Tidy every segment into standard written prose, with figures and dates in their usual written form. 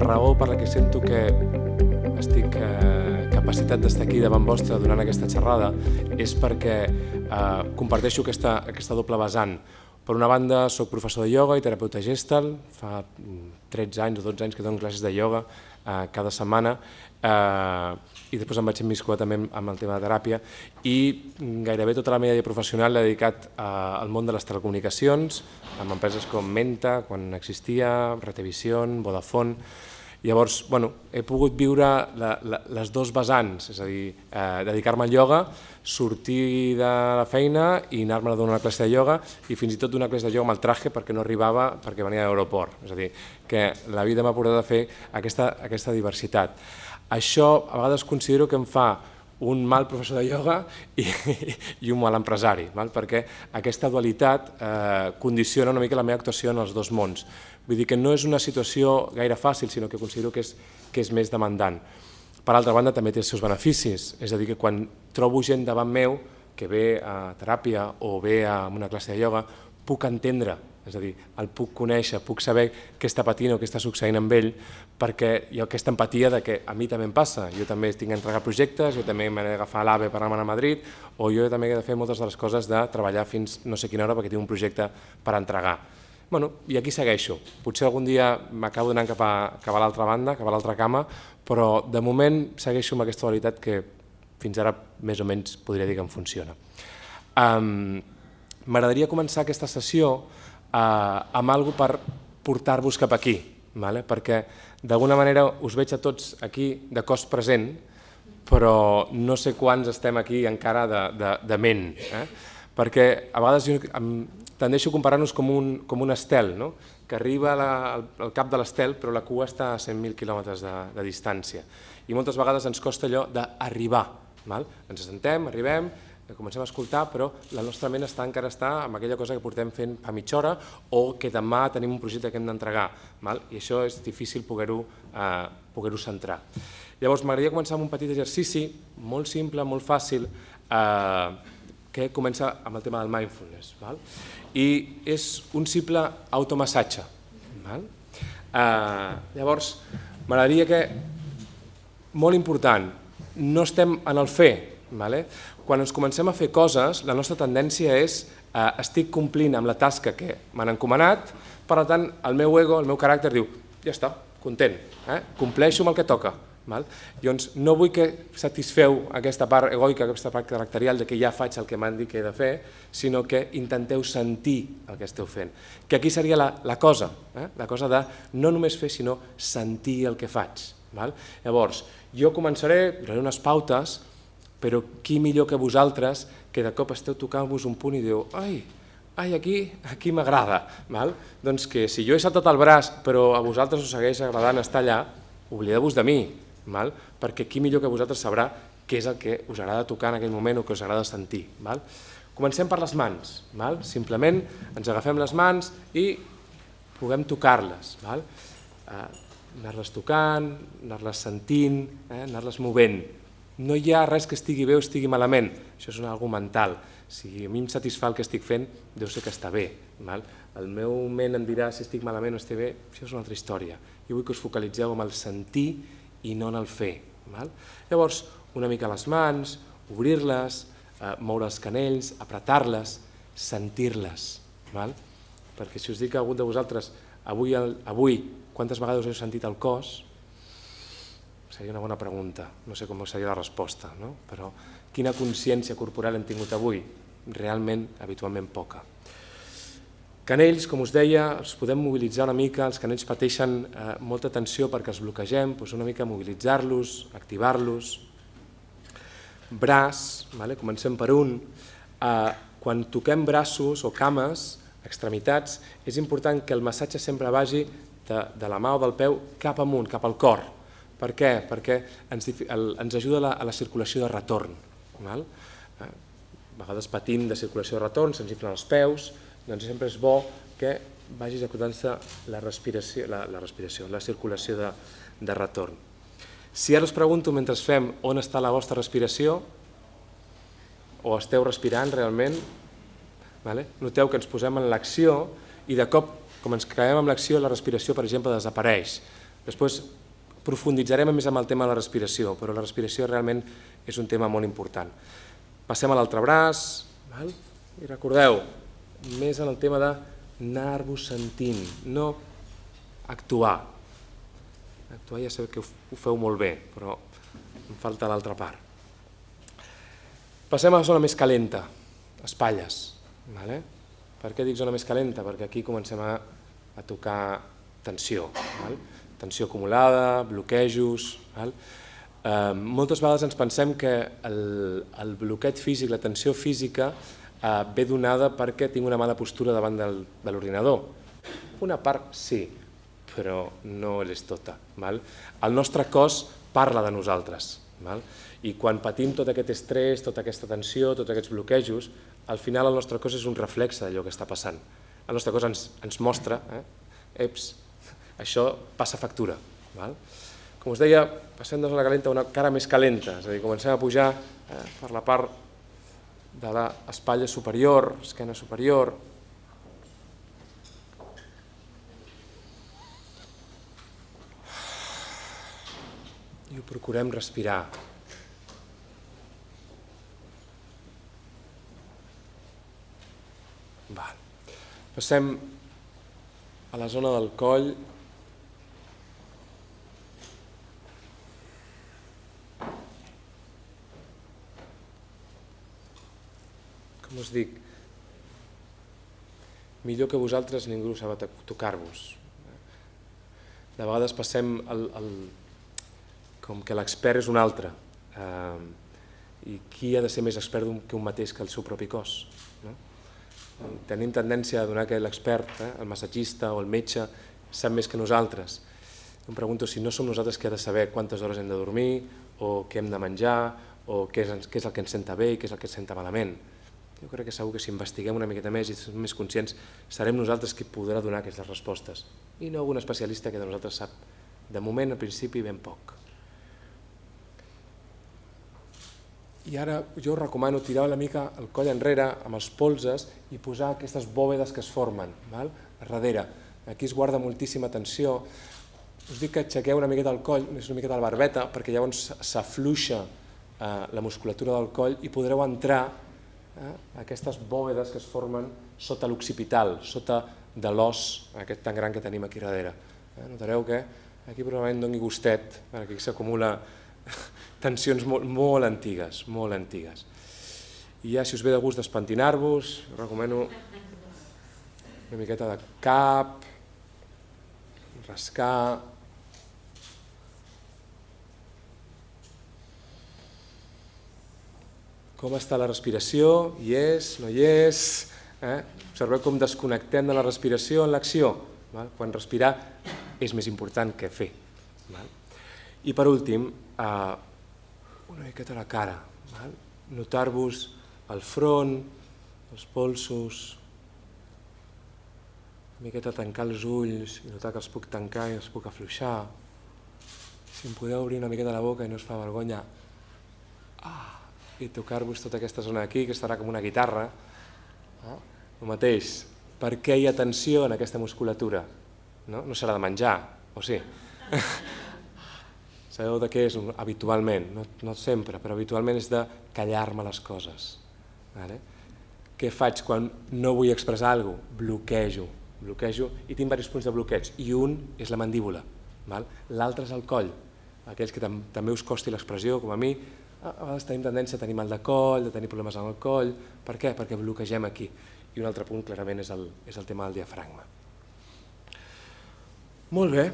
raó per la que sento que estic capacitat d'estar aquí davant vostre donant aquesta xerrada és perquè comparteixo aquesta doble vessant. Per una banda, soc professor de ioga i terapeuta Gestalt, fa 13 anys o 12 anys que dono classes de ioga cada setmana i després em vaig immiscuar també amb el tema de teràpia i gairebé tota la meva vida professional l'he dedicat al món de les telecomunicacions, amb empreses com Menta, quan existia, Retevision, Vodafone. Llavors, he pogut viure les dos vessants, és a dir, dedicar-me al ioga, sortir de la feina i anar-me a donar una classe de ioga i fins i tot donar classe de ioga amb el traje perquè no arribava, perquè venia de l'aeroport. És a dir, que la vida m'ha portat a fer aquesta diversitat. Això a vegades considero que em fa un mal professor de ioga i un mal empresari, perquè aquesta dualitat condiciona una mica la meva actuació en els dos mons. Vull dir que no és una situació gaire fàcil, sinó que considero que és més demandant. Per altra banda, també té els seus beneficis, és a dir, que quan trobo gent davant meu que ve a teràpia o ve a una classe de ioga, puc entendre, és a dir, el puc conèixer, puc saber què està patint o què està succeint amb ell, perquè hi ha aquesta empatia de que a mi també em passa, jo també tinc d'entregar projectes, jo també m'he d'agafar l'AVE per anar a Madrid, o jo també he de fer moltes de les coses de treballar fins no sé quina hora perquè tinc un projecte per entregar. I aquí segueixo. Potser algun dia m'acabo d'anar cap a l'altra banda, cap a l'altra cama, però de moment segueixo amb aquesta dualitat que fins ara més o menys podria dir que em funciona. M'agradaria començar aquesta sessió amb alguna cosa per portar-vos cap aquí, perquè d'alguna manera us veig a tots aquí de cos present, però no sé quants estem aquí encara de ment, perquè a vegades tendeixo a comparar-nos com un estel, que arriba al cap de l'estel però la cua està a 100.000 quilòmetres de distància i moltes vegades ens costa allò d'arribar. Ens assentem, arribem, comencem a escoltar, però la nostra ment encara està amb aquella cosa que portem fent fa mitja hora o que demà tenim un projecte que hem d'entregar i això és difícil poder-ho centrar. Llavors m'agradaria començar amb un petit exercici molt simple, molt fàcil, que comença amb el tema del mindfulness. I és un simple automassatge. Llavors, m'agradaria que, molt important, no estem en el fer. Quan ens comencem a fer coses, la nostra tendència és estic complint amb la tasca que m'han encomanat, per tant, el meu ego, el meu caràcter diu, ja està, content, compleixo amb el que toca. Llavors, no vull que satisfeu aquesta part egoica, aquesta part caracterial de que ja faig el que m'han dit que he de fer, sinó que intenteu sentir el que esteu fent. Que aquí seria la cosa de no només fer, sinó sentir el que faig. Llavors, jo començaré, donaré unes pautes, però qui millor que vosaltres que de cop esteu tocant-vos un punt i diu ai, aquí m'agrada. Doncs que si jo he saltat el braç però a vosaltres us segueix agradant estar allà, oblideu-vos de mi, perquè qui millor que vosaltres sabrà què és el que us agrada tocar en aquell moment o que us agrada sentir. Comencem per les mans. Simplement ens agafem les mans i puguem tocar-les. Anar-les tocant, anar-les sentint, anar-les movent. No hi ha res que estigui bé o estigui malament, això és una cosa mental. Si a mi em satisfà el que estic fent, deu ser que està bé. El meu ment em dirà si estic malament o estic bé, això és una altra història. Jo vull que us focalitzeu en el sentir i no en el fer. Llavors, una mica les mans, obrir-les, moure els canells, apretar-les, sentir-les. Perquè si us dic a algun de vosaltres, avui, quantes vegades heu sentit el cos? Seria una bona pregunta, no sé com seria la resposta, però quina consciència corporal hem tingut avui? Realment, habitualment poca. Canells, com us deia, els podem mobilitzar una mica, els canells pateixen molta tensió perquè els bloquegem, doncs una mica mobilitzar-los, activar-los. Braç, comencem per un. Quan toquem braços o cames, extremitats, és important que el massatge sempre vagi de la mà o del peu cap amunt, cap al cor. Per què? Perquè ens ajuda a la circulació de retorn. A vegades patim de circulació de retorn, se'ns inflen els peus, doncs sempre és bo que vagis acordant-se la circulació de retorn. Si ara us pregunto mentre fem on està la vostra respiració, o esteu respirant realment, noteu que ens posem en l'acció i de cop, com ens quedem amb l'acció, la respiració, per exemple, desapareix. Després profunditzarem més amb el tema de la respiració, però la respiració realment és un tema molt important. Passem a l'altre braç, i recordeu, més en el tema d'anar-vos sentint, no actuar. Actuar ja sabeu que ho feu molt bé, però em falta l'altra part. Passem a la zona més calenta, espatlles. Per què dic zona més calenta? Perquè aquí comencem a tocar tensió, tensió acumulada, bloquejos. Moltes vegades ens pensem que el bloqueig físic, la tensió física, ve donada perquè tinc una mala postura davant de l'ordinador. Una part sí, però no és tota. El nostre cos parla de nosaltres, i quan patim tot aquest estrès, tota aquesta tensió, tots aquests bloquejos, al final el nostre cos és un reflexe d'allò que està passant. El nostre cos ens mostra, això passa factura. Com us deia, passem de zona calenta a una cara més calenta, és a dir, comencem a pujar per la part de l'espatlla superior, esquena superior. I ho procurem respirar. Passem a la zona del coll. Com us dic, millor que vosaltres ningú sap tocar-vos. De vegades passem com que l'expert és un altre, i qui ha de ser més expert que un mateix que el seu propi cos? Tenim tendència a donar que l'expert, el massatgista o el metge, sap més que nosaltres. Em pregunto si no som nosaltres que ha de saber quantes hores hem de dormir, o què hem de menjar, o què és el que ens senta bé i què és el que ens senta malament. Jo crec que segur que si investiguem una miqueta més i som més conscients, serem nosaltres qui podrà donar aquestes respostes, i no algun especialista que de nosaltres sap, de moment, al principi, ben poc. I ara jo us recomano tirar una mica el coll enrere amb els polzes i posar aquestes bòvedes que es formen a darrere. Aquí es guarda moltíssima tensió. Us dic que aixequeu una miqueta el coll, una miqueta la barbeta, perquè llavors s'afluixa la musculatura del coll i podreu entrar a aquestes bòvedes que es formen sota l'occipital, sota de l'os aquest tan gran que tenim aquí darrere. Notareu que aquí probablement doni gustet, perquè aquí s'acumula tensions molt antigues, molt antigues. I ja, si us ve de gust despentinar-vos, us recomano una miqueta de cap, rascar. Com està la respiració? Hi és? No hi és? Observeu com desconnectem de la respiració en l'acció. Quan respirar és més important que fer. I per últim, una miqueta la cara. Notar-vos el front, els polsos, una miqueta tancar els ulls i notar que els puc tancar i els puc afluixar. Si em podeu obrir una miqueta la boca i no us fa vergonya, i tocar-vos tota aquesta zona d'aquí, que estarà com una guitarra. El mateix, per què hi ha tensió en aquesta musculatura? No serà de menjar, o sí? Sabeu de què és habitualment? No sempre, però habitualment és de callar-me les coses. Què faig quan no vull expressar alguna cosa? Bloquejo i tinc diversos punts de bloqueig, i un és la mandíbula, l'altre és el coll. Aquells que també us costi l'expressió, com a mi, a vegades tenim tendència a tenir mal de coll, de tenir problemes amb el coll. Per què? Perquè bloquegem aquí. I un altre punt, clarament, és el tema del diafragma. Molt bé.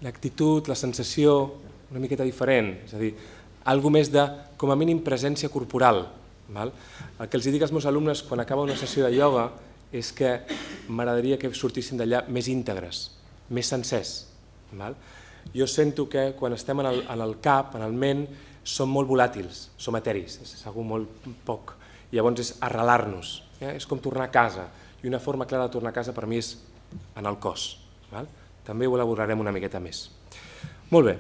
L'actitud, la sensació, una miqueta diferent. És a dir, alguna més de, com a mínim, presència corporal. El que els dic als meus alumnes quan acaba una sessió de ioga és que m'agradaria que sortissin d'allà més íntegres, més sencers. Jo sento que quan estem en el cap, en el ment, som molt volàtils, som eteris, és algú molt poc. Llavors és arrelar-nos, és com tornar a casa, i una forma clara de tornar a casa per mi és en el cos. També ho elaborarem una miqueta més. Molt bé,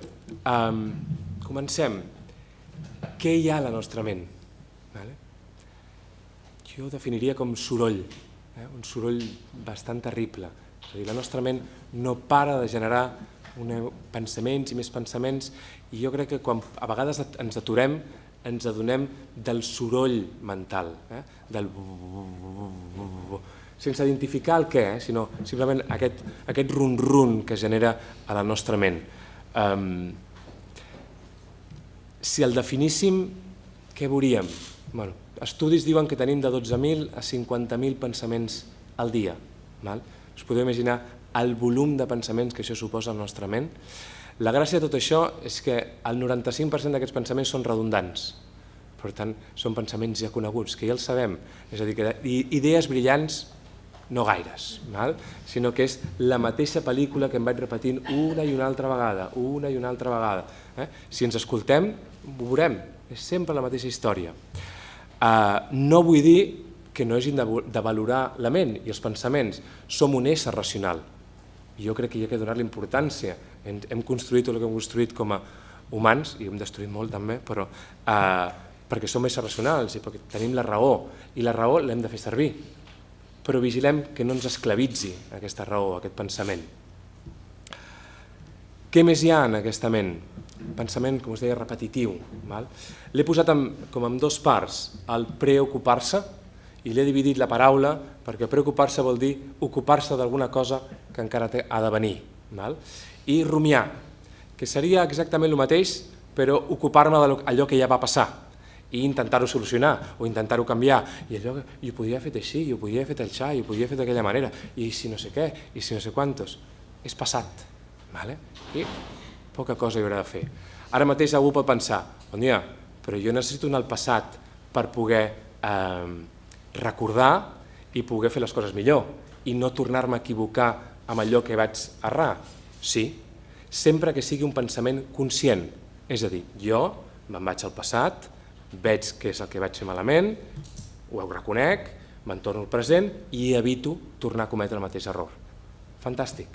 comencem. Què hi ha a la nostra ment? Jo ho definiria com soroll, un soroll bastant terrible, És a dir, la nostra ment no para de generar pensaments i més pensaments, i jo crec que quan a vegades ens aturem ens adonem del soroll mental, del sense identificar el què, sinó simplement aquest rum-rum que genera a la nostra ment. Si el definíssim, què veuríem? Estudis diuen que tenim de 12.000 a 50.000 pensaments al dia. Us podeu imaginar el volum de pensaments que això suposa a la nostra ment? La gràcia de tot això és que el 95% d'aquests pensaments són redundants. Per tant, són pensaments ja coneguts, que ja els sabem. És a dir, que idees brillants no gaires, sinó que és la mateixa pel·lícula que em vaig repetint una i una altra vegada. Si ens escoltem, ho veurem, és sempre la mateixa història. No vull dir que no hagin de valorar la ment i els pensaments. Som un ésser racional. Jo crec que hi ha que donar-li importància. Hem construït tot el que hem construït com a humans, i hem destruït molt també, però perquè som éssers racionals i perquè tenim la raó, i la raó l'hem de fer servir. Però vigilem que no ens esclavitzi aquesta raó, aquest pensament. Què més hi ha en aquesta ment? Pensament, com us deia, repetitiu. L'he posat com en dues parts, el preocupar-se, i l'he dividit la paraula perquè preocupar-se vol dir ocupar-se d'alguna cosa que encara ha de venir. I rumiar, que seria exactament el mateix, però ocupar-me d'allò que ja va passar i intentar-ho solucionar o intentar-ho canviar. I allò, ho podria haver fet així, ho podria haver fet aixà, ho podria haver fet d'aquella manera, i si no sé què, i si no sé quantos. És passat. I poca cosa hi haurà de fer. Ara mateix algú pot pensar, bon dia, però jo necessito anar al passat per poder recordar i poder fer les coses millor i no tornar-me a equivocar amb allò que vaig errar. Sí, sempre que sigui un pensament conscient. És a dir, jo me'n vaig al passat, veig què és el que vaig fer malament, ho reconec, me'n torno al present i evito tornar a cometre el mateix error. Fantàstic.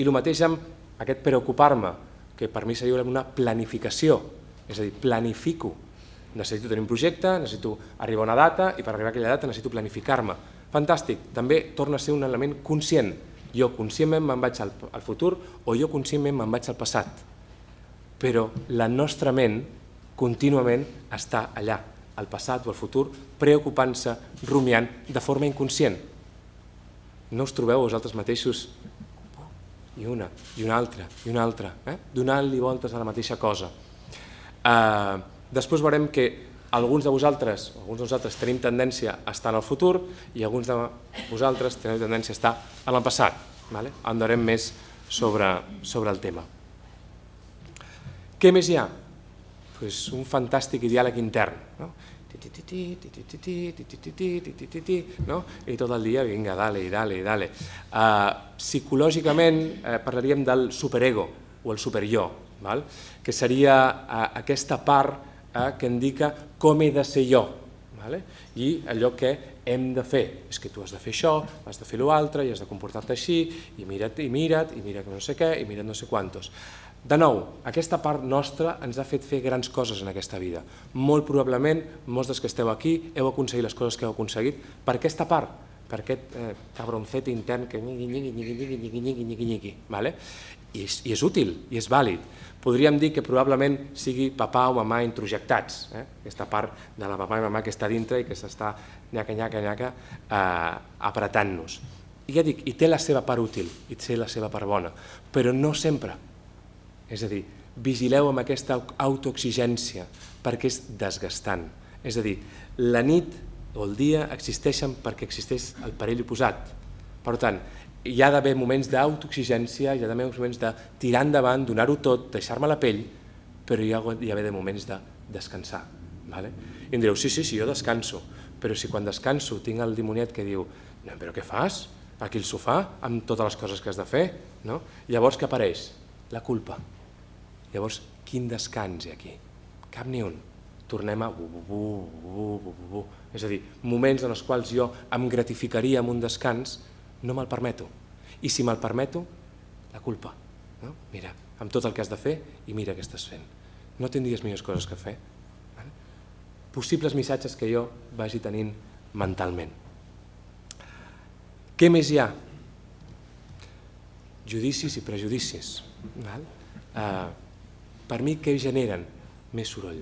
I el mateix amb aquest preocupar-me, que per mi seria una planificació, és a dir, planifico. Necessito tenir un projecte, necessito arribar a una data i per arribar a aquella data necessito planificar-me. Fantàstic, també torna a ser un element conscient. Jo conscientment me'n vaig al futur o jo conscientment me'n vaig al passat. Però la nostra ment contínuament està allà, al passat o al futur, preocupant-se, rumiant, de forma inconscient. No us trobeu vosaltres mateixos i una altra, donant-li voltes a la mateixa cosa. Després veurem que alguns de vosaltres tenim tendència a estar en el futur i alguns de vosaltres teniu tendència a estar en el passat. En veurem més sobre el tema. Què més hi ha? Un fantàstic diàleg intern. I tot el dia, vinga, dale. Psicològicament parlaríem del superego o el superjo, que seria aquesta part que indica com he de ser jo i allò que hem de fer. És que tu has de fer això, has de fer l'altre i has de comportar-te així i mira't, i mira no sé què, i mira't no sé quantos. De nou, aquesta part nostra ens ha fet fer grans coses en aquesta vida. Molt probablement, molts dels que esteu aquí heu aconseguit les coses que heu aconseguit per aquesta part, per aquest cabroncet intern que nyigui. I és útil, i és vàlid. Podríem dir que probablement sigui papà o mamà introjectats, aquesta part de la papà i mamà que està dintre i que s'està nyaca apretant-nos. I ja dic, i té la seva part útil, i té la seva part bona, però no sempre. És a dir, vigileu amb aquesta autoexigència perquè és desgastant. És a dir, la nit o el dia existeixen perquè existeix el perill oposat. Per tant, hi ha d'haver moments d'autoexigència, hi ha d'haver moments de tirar endavant, donar-ho tot, deixar-me la pell, però hi ha d'haver moments de descansar. I em direu, sí, jo descanso, però si quan descanso tinc el dimoniet que diu, però què fas aquí al sofà amb totes les coses que has de fer? Llavors què apareix? La culpa. Llavors, quin descans hi ha aquí? Cap ni un. Tornem a... És a dir, moments en els quals jo em gratificaria amb un descans, no me'l permeto. I si me'l permeto, la culpa. Mira, amb tot el que has de fer i mira què estàs fent. No tindries millors coses que fer. Possibles missatges que jo vagi tenint mentalment. Què més hi ha? judicis i prejudicis. Per mi, què generen? Més soroll.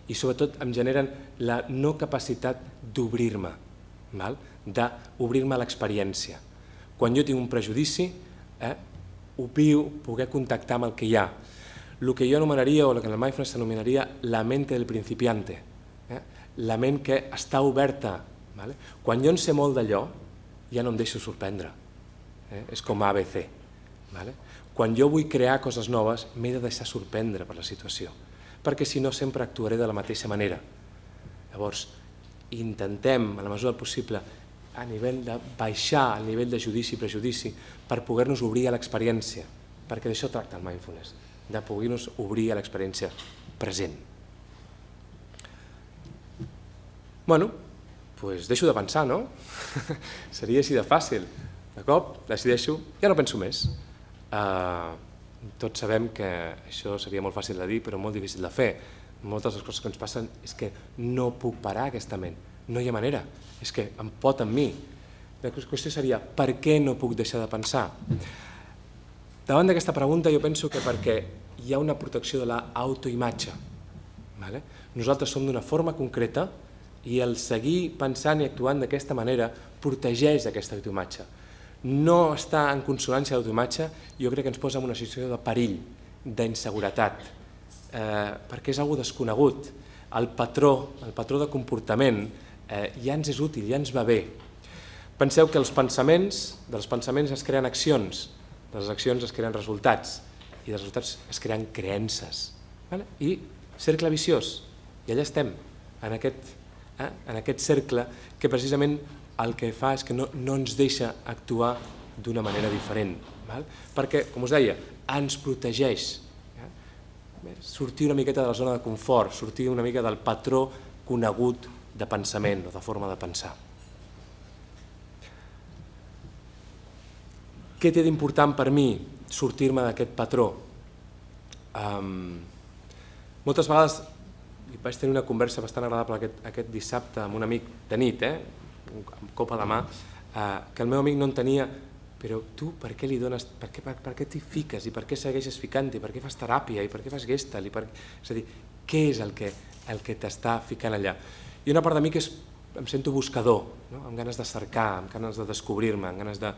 I sobretot em generen la no capacitat d'obrir-me, d'obrir-me a l'experiència. Quan jo tinc un prejudici, opio poder contactar amb el que hi ha. El que jo anomenaria, o el que en el mindfulness s'anomenaria la mente del principiante, la ment que està oberta. Quan jo en sé molt d'allò, ja no em deixo sorprendre. És com ABC. Quan jo vull crear coses noves, m'he de deixar sorprendre per la situació, perquè si no sempre actuaré de la mateixa manera. Llavors, intentem, a la mesura del possible, a nivell de baixar el nivell de judici i prejudici per poder-nos obrir a l'experiència, perquè d'això tracta el mindfulness, de poder-nos obrir a l'experiència present. Bueno, doncs deixo de pensar, no? Seria així de fàcil. De cop decideixo, ja no penso més. Tots sabem que això seria molt fàcil de dir, però molt difícil de fer. Moltes de les coses que ens passen és que no puc parar aquesta ment. No hi ha manera, és que em pot en mi. La qüestió seria, per què no puc deixar de pensar? Davant d'aquesta pregunta jo penso que perquè hi ha una protecció de l'autoimatge. Nosaltres som d'una forma concreta i el seguir pensant i actuant d'aquesta manera protegeix aquesta autoimatge. No estar en consonància amb l'autoimatge jo crec que ens posa en una situació de perill, d'inseguretat, perquè és una cosa desconegut. El patró de comportament ja ens és útil, ja ens va bé. Penseu que dels pensaments es creen accions, de les accions es creen resultats i dels resultats es creen creences. I cercle viciós, i allà estem, en aquest cercle que precisament el que fa és que no ens deixa actuar d'una manera diferent, perquè, com us deia, ens protegeix. Sortir una miqueta de la zona de confort, sortir una mica del patró conegut de pensament o de forma de pensar. Què té d'important per mi sortir-me d'aquest patró? Moltes vegades vaig tenir una conversa bastant agradable aquest dissabte amb un amic de nit, amb copa de mà, que el meu amic no entenia, però tu per què li dones, per què t'hi fiques i per què segueixes ficant-hi, per què fas teràpia i per què fas Gestalt, és a dir, què és el que t'està ficant allà? I una part de mi que em sento buscador, amb ganes de cercar, amb ganes de descobrir-me, amb ganes de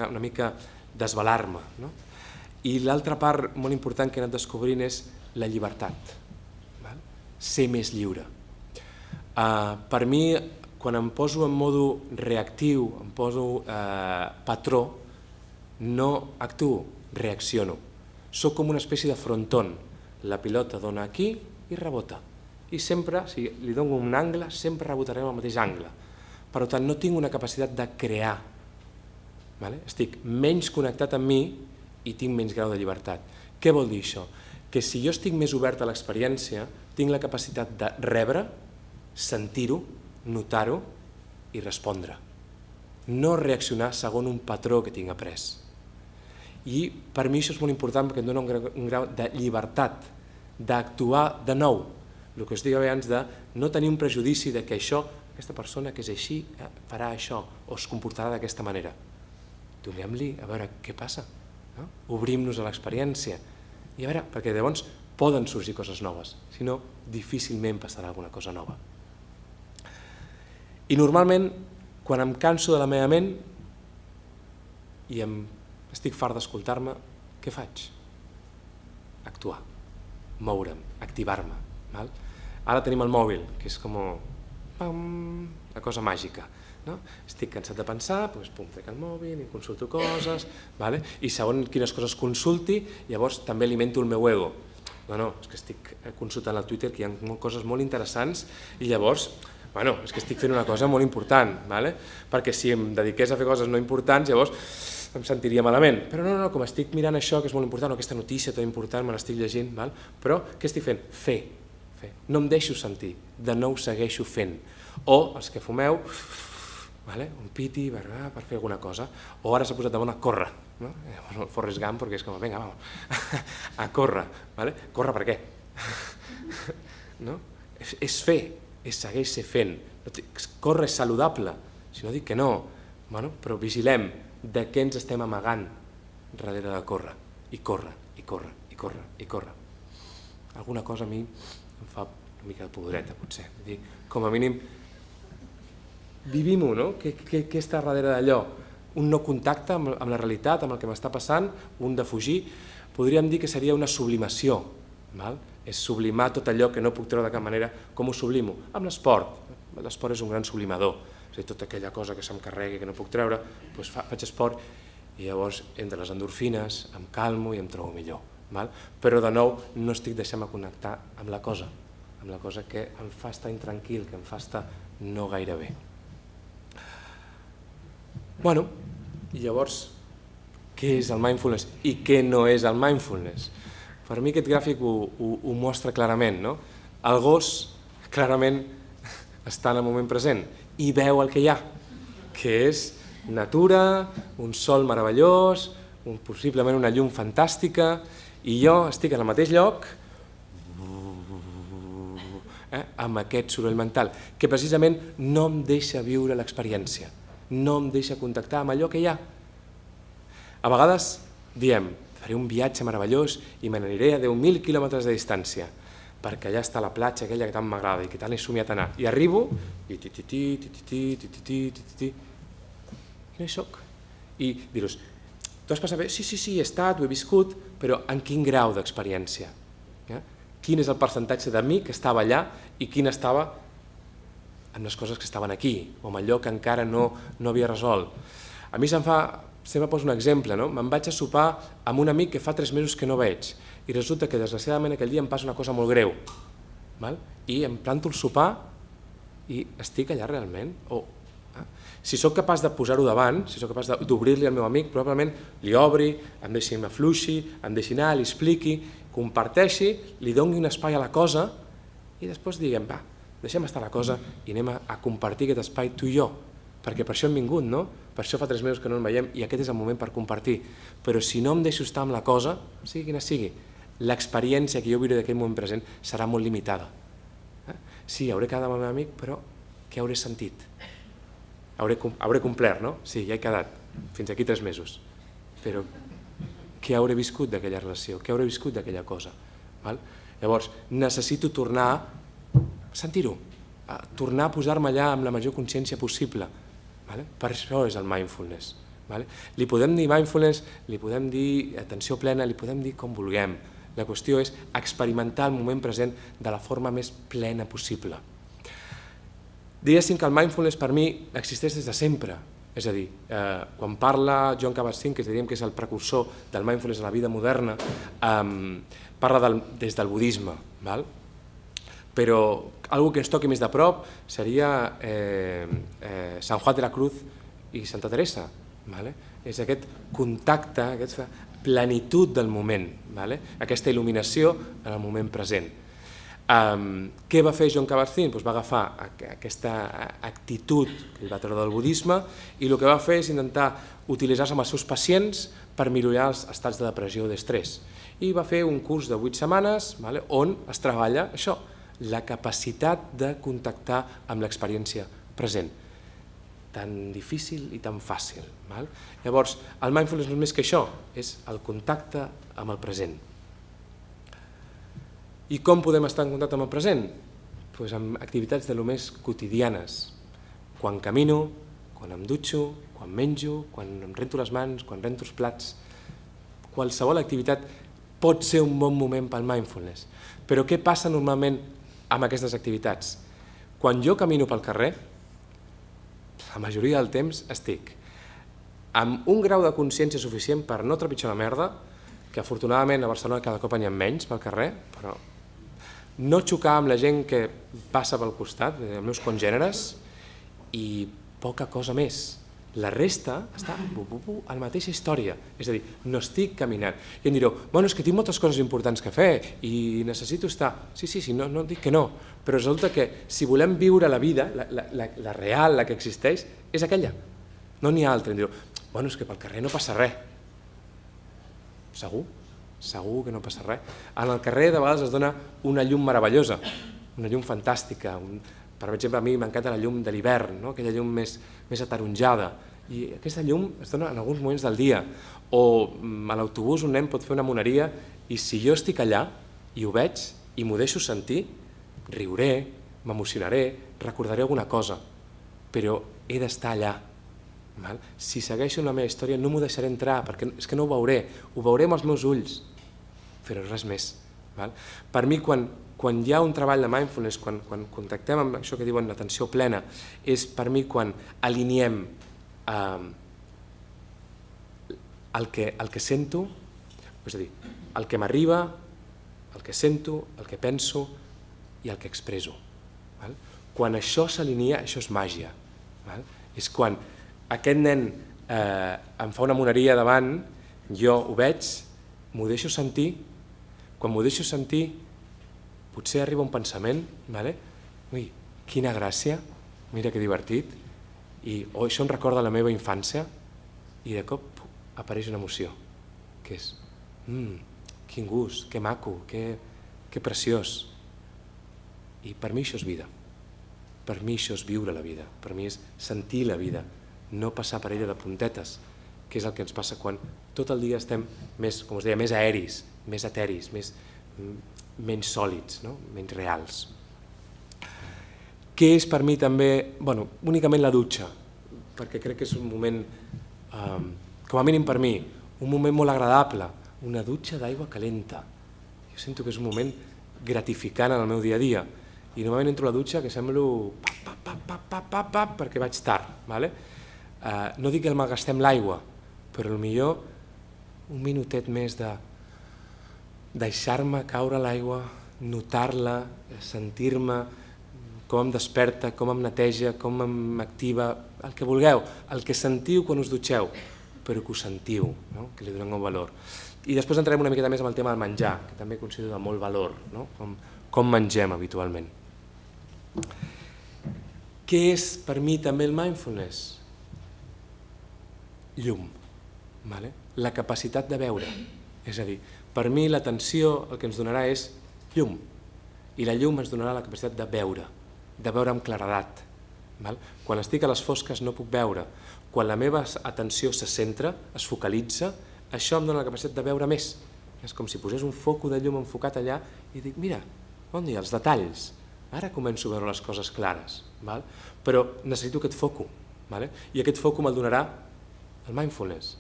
una mica desvelar-me. I l'altra part molt important que he anat descobrint és la llibertat, ser més lliure. Per mi, quan em poso en modo reactiu, em poso patró, no actuo, reacciono. Soc com una espècie de frontón. La pilota dona aquí i rebota. I sempre, si li dono un angle, sempre rebotarem al mateix angle. Per tant, no tinc una capacitat de crear. Estic menys connectat amb mi i tinc menys grau de llibertat. Què vol dir això? Que si jo estic més obert a l'experiència, tinc la capacitat de rebre, sentir-ho, notar-ho i respondre. No reaccionar segons un patró que tinc après. I per mi això és molt important perquè em dona un grau de llibertat, d'actuar de nou. El que us dic abans de no tenir un prejudici de que aquesta persona que és així farà això o es comportarà d'aquesta manera. Donem-li a veure què passa. Obrim-nos a l'experiència. I a veure, perquè llavors poden sorgir coses noves, si no, difícilment passarà alguna cosa nova. I normalment, quan em canso de la meva ment i estic fart d'escoltar-me, què faig? Actuar, moure'm, activar-me. Ara tenim el mòbil, que és com una cosa màgica. Estic cansat de pensar, trec el mòbil, i consulto coses, i segons quines coses consulti, llavors també alimento el meu ego. No, és que estic consultant al Twitter que hi ha coses molt interessants i llavors, és que estic fent una cosa molt important, perquè si em dediqués a fer coses no importants, llavors em sentiria malament. Però no, com estic mirant això que és molt important, aquesta notícia tan important, me l'estic llegint, però què estic fent? Fer. No em deixo sentir, de nou segueixo fent. O els que fumeu, un piti per fer alguna cosa, o ara s'ha posat de moda córrer, Forrest Gump, perquè és com, vinga, a córrer. Córrer per què? És fer, segueix ser fent. Córrer és saludable, si no dic que no, però vigilem, de què ens estem amagant darrere de córrer, i córrer, i córrer, i córrer, i córrer. Alguna cosa a mi em fa una mica de pudoreta, potser. Com a mínim, vivim-ho, no? Què està darrere d'allò? Un no contacte amb la realitat, amb el que m'està passant, un de fugir. Podríem dir que seria una sublimació, és sublimar tot allò que no puc treure de cap manera. Com ho sublimo? Amb l'esport. L'esport és un gran sublimador. És a dir, tota aquella cosa que se'm carregui, que no puc treure, doncs faig esport i llavors entre les endorfines em calmo i em trobo millor. Però de nou no estic deixant-me connectar amb la cosa que em fa estar intranquil, que em fa estar no gaire bé. Bueno, i llavors, què és el mindfulness i què no és el mindfulness? Per mi aquest gràfic ho mostra clarament, no? El gos clarament està en el moment present i veu el que hi ha, que és natura, un sol meravellós, possiblement una llum fantàstica, i jo estic en el mateix lloc amb aquest soroll mental, que precisament no em deixa viure l'experiència, no em deixa contactar amb allò que hi ha. A vegades diem, faré un viatge meravellós i me n'aniré a 10.000 quilòmetres de distància, perquè allà està la platja aquella que tant m'agrada i que tant he somiat anar. I arribo i no hi soc. I dir-vos, tu has passat bé? Sí, he estat, ho he viscut, però en quin grau d'experiència? Quin és el percentatge de mi que estava allà i quin estava amb les coses que estaven aquí, o amb allò que encara no havia resolt? A mi sempre poso un exemple, me'n vaig a sopar amb un amic que fa 3 mesos que no veig i resulta que desgraciadament aquell dia em passa una cosa molt greu i em planto el sopar i estic allà realment? Si sóc capaç de posar-ho davant, si sóc capaç d'obrir-li al meu amic, probablement li obri, em deixi m'afluixi, em deixi anar, li expliqui, comparteixi, li doni un espai a la cosa i després diguem, va, deixem estar la cosa i anem a compartir aquest espai tu i jo, perquè per això hem vingut, no? Per això fa 3 mesos que no ens veiem i aquest és el moment per compartir. Però si no em deixo estar amb la cosa, sigui quina sigui, l'experiència que jo viuré d'aquell moment present serà molt limitada. Sí, hauré quedat amb el meu amic, però què hauré sentit? Hauré complert, no? Sí, ja he quedat, fins aquí 3 mesos. Però què hauré viscut d'aquella relació? Què hauré viscut d'aquella cosa? Llavors, necessito tornar a sentir-ho, tornar a posar-me allà amb la major consciència possible. Per això és el mindfulness. Li podem dir mindfulness, li podem dir atenció plena, li podem dir com vulguem. La qüestió és experimentar el moment present de la forma més plena possible. Diguéssim que el mindfulness per mi existeix des de sempre. És a dir, quan parla Jon Kabat-Zinn, que diríem que és el precursor del mindfulness a la vida moderna, parla des del budisme. Però algo que ens toqui més de prop seria Sant Juan de la Cruz i Santa Teresa. És aquest contacte, aquesta plenitud del moment, aquesta il·luminació en el moment present. Què va fer Jon Kabat-Zinn? Va agafar aquesta actitud que ell va treure del budisme i el que va fer és intentar utilitzar-se amb els seus pacients per millorar els estats de depressió o d'estrès. I va fer un curs de 8 setmanes on es treballa això, la capacitat de contactar amb l'experiència present. Tan difícil i tan fàcil. Llavors, el mindfulness no és més que això, és el contacte amb el present. I com podem estar en contacte amb el present? Amb activitats de lo més quotidianes. Quan camino, quan em dutxo, quan menjo, quan em rento les mans, quan rento els plats. Qualsevol activitat pot ser un bon moment pel mindfulness. Però què passa normalment amb aquestes activitats? Quan jo camino pel carrer, la majoria del temps estic amb un grau de consciència suficient per no trepitjar la merda, que afortunadament a Barcelona cada cop n'hi ha menys pel carrer, però no xocar amb la gent que passa pel costat, els meus congèneres, i poca cosa més. La resta està a la mateixa història, és a dir, no estic caminant. I em direu, bueno, és que tinc moltes coses importants que fer i necessito estar... Sí, no dic que no, però resulta que si volem viure la vida, la real, la que existeix, és aquella. No n'hi ha altra. Em direu, bueno, és que pel carrer no passa res. Segur? Segur que no passa res. En el carrer de vegades es dona una llum meravellosa, una llum fantàstica. Per exemple, a mi m'encanta la llum de l'hivern, aquella llum més ataronjada, I aquesta llum es dona en alguns moments del dia. O a l'autobús un nen pot fer una moneria i si jo estic allà i ho veig i m'ho deixo sentir, riuré, m'emocionaré, recordaré alguna cosa, però he d'estar allà. Si segueixo la meva història no m'ho deixaré entrar, perquè és que no ho veuré amb els meus ulls, però res més. Per mi, quan hi ha un treball de mindfulness, quan contactem amb això que diuen l'atenció plena, és per mi quan aliniem el que sento, és a dir, el que m'arriba, el que sento, el que penso i el que expreso. Quan això s'alinea, això és màgia. És quan aquest nen em fa una moneria davant, jo ho veig, m'ho deixo sentir, quan m'ho deixo sentir potser arriba un pensament, ui, quina gràcia, mira que divertit, i això em recorda la meva infància, i de cop apareix una emoció, que és, quin gust, que maco, que preciós. I per mi això és vida, per mi això és viure la vida, per mi és sentir la vida, no passar per ella de puntetes, que és el que ens passa quan tot el dia estem més, com us deia, més aeris, més eteris, menys sòlids, menys reals. Què és per mi també, únicament la dutxa, perquè crec que és un moment, com a mínim per mi, un moment molt agradable, una dutxa d'aigua calenta. Jo sento que és un moment gratificant en el meu dia a dia, i normalment entro a la dutxa que semblo perquè vaig tard. No dic que el malgastem l'aigua, però potser un minutet més de deixar-me caure l'aigua, notar-la, sentir-me, com em desperta, com em neteja, com m'activa, el que vulgueu, el que sentiu quan us dutxeu, però que ho sentiu, que li donem un valor. I després entrarem una miqueta més amb el tema del menjar, que també considero de molt valor, com mengem habitualment. Què és per mi també el mindfulness? Llum, la capacitat de veure, és a dir, per mi l'atenció el que ens donarà és llum, i la llum ens donarà la capacitat de veure amb claredat. Quan estic a les fosques no puc veure, quan la meva atenció se centra, es focalitza, això em dona la capacitat de veure més. És com si posés un foco de llum enfocat allà i dic, mira, on hi ha els detalls? Ara començo a veure les coses clares, però necessito aquest foco, i aquest foco me'l donarà el mindfulness,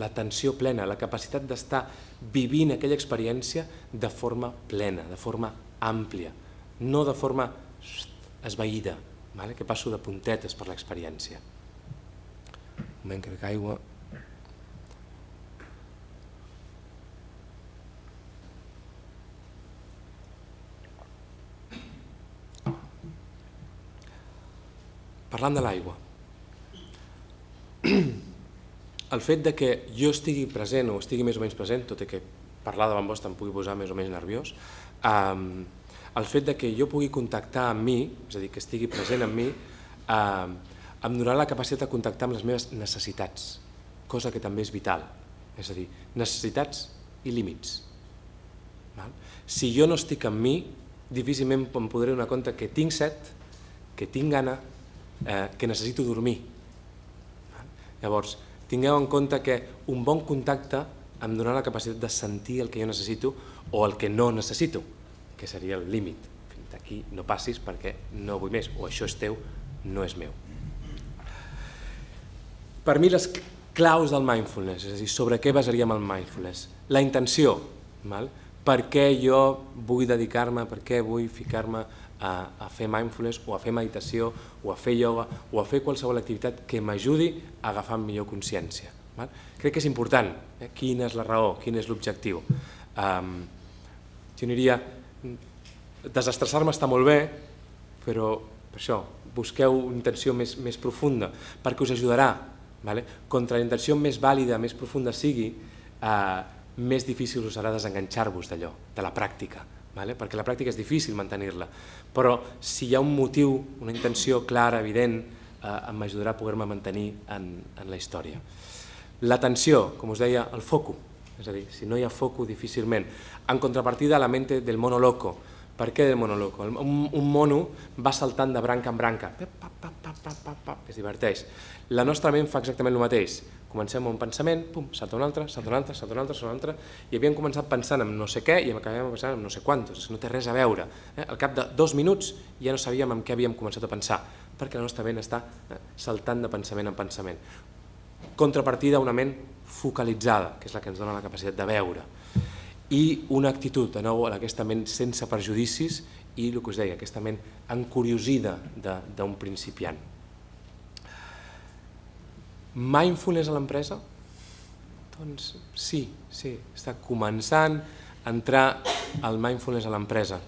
l'atenció plena, la capacitat d'estar vivint aquella experiència de forma plena, de forma àmplia, no de forma esvaïda, que passo de puntetes per l'experiència. Un moment que bec aigua. Parlant de l'aigua, el fet que jo estigui present o estigui més o menys present, tot i que parlar davant vostre em pugui posar més o menys nerviós, el fet que jo pugui contactar amb mi, és a dir, que estigui present amb mi, em donarà la capacitat de contactar amb les meves necessitats, cosa que també és vital, és a dir, necessitats i límits. Si jo no estic amb mi, difícilment em podré donar compte que tinc set, que tinc gana, que necessito dormir. Llavors, tingueu en compte que un bon contacte em donarà la capacitat de sentir el que jo necessito o el que no necessito, que seria el límit. Fins aquí no passis perquè no vull més, o això és teu, no és meu. Per mi les claus del mindfulness, és a dir, sobre què basaríem el mindfulness? La intenció, per què jo vull dedicar-me, per què vull ficar-me a fer mindfulness o a fer meditació o a fer ioga o a fer qualsevol activitat que m'ajudi a agafar millor consciència. Crec que és important, quina és la raó, quin és l'objectiu. Jo diria, desestressar-me està molt bé, però per això, busqueu una intenció més profunda, perquè us ajudarà. Contra la intenció més vàlida, més profunda sigui, més difícil us serà desenganxar-vos d'allò, de la pràctica, perquè la pràctica és difícil mantenir-la, però si hi ha un motiu, una intenció clara, evident, m'ajudarà a poder-me mantenir en la història. L'atenció, com us deia, el foco, és a dir, si no hi ha foco difícilment. En contrapartida, la mente del mono loco. Per què del mono loco? Un mono va saltant de branca en branca, que es diverteix. La nostra ment fa exactament el mateix. Comencem amb un pensament, pum, salta un altre, salta un altre, salta un altre, salta un altre, i havíem començat pensant en no sé què i acabem pensant en no sé quantos, no té res a veure. Al cap de 2 minuts ja no sabíem en què havíem començat a pensar, perquè la nostra ment està saltant de pensament en pensament. Contrapartida una ment focalitzada, que és la que ens dona la capacitat de veure, i una actitud, de nou, aquesta ment sense perjudicis i el que us deia, aquesta ment encuriosida d'un principiant. Mindfulness a l'empresa? Doncs sí, està començant a entrar el mindfulness a l'empresa,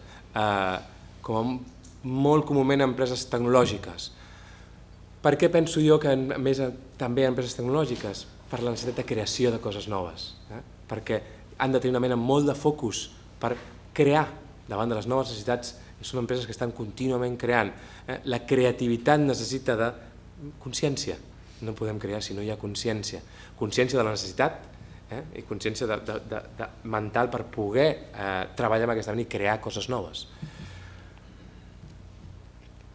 molt comúment en empreses tecnològiques. Per què penso jo que més també en empreses tecnològiques? Per la necessitat de creació de coses noves, perquè han de tenir una mena molt de focus per crear davant de les noves necessitats, i són empreses que estan contínuament creant. La creativitat necessita de consciència. No podem crear si no hi ha consciència. Consciència de la necessitat i consciència mental per poder treballar amb aquesta manera i crear coses noves.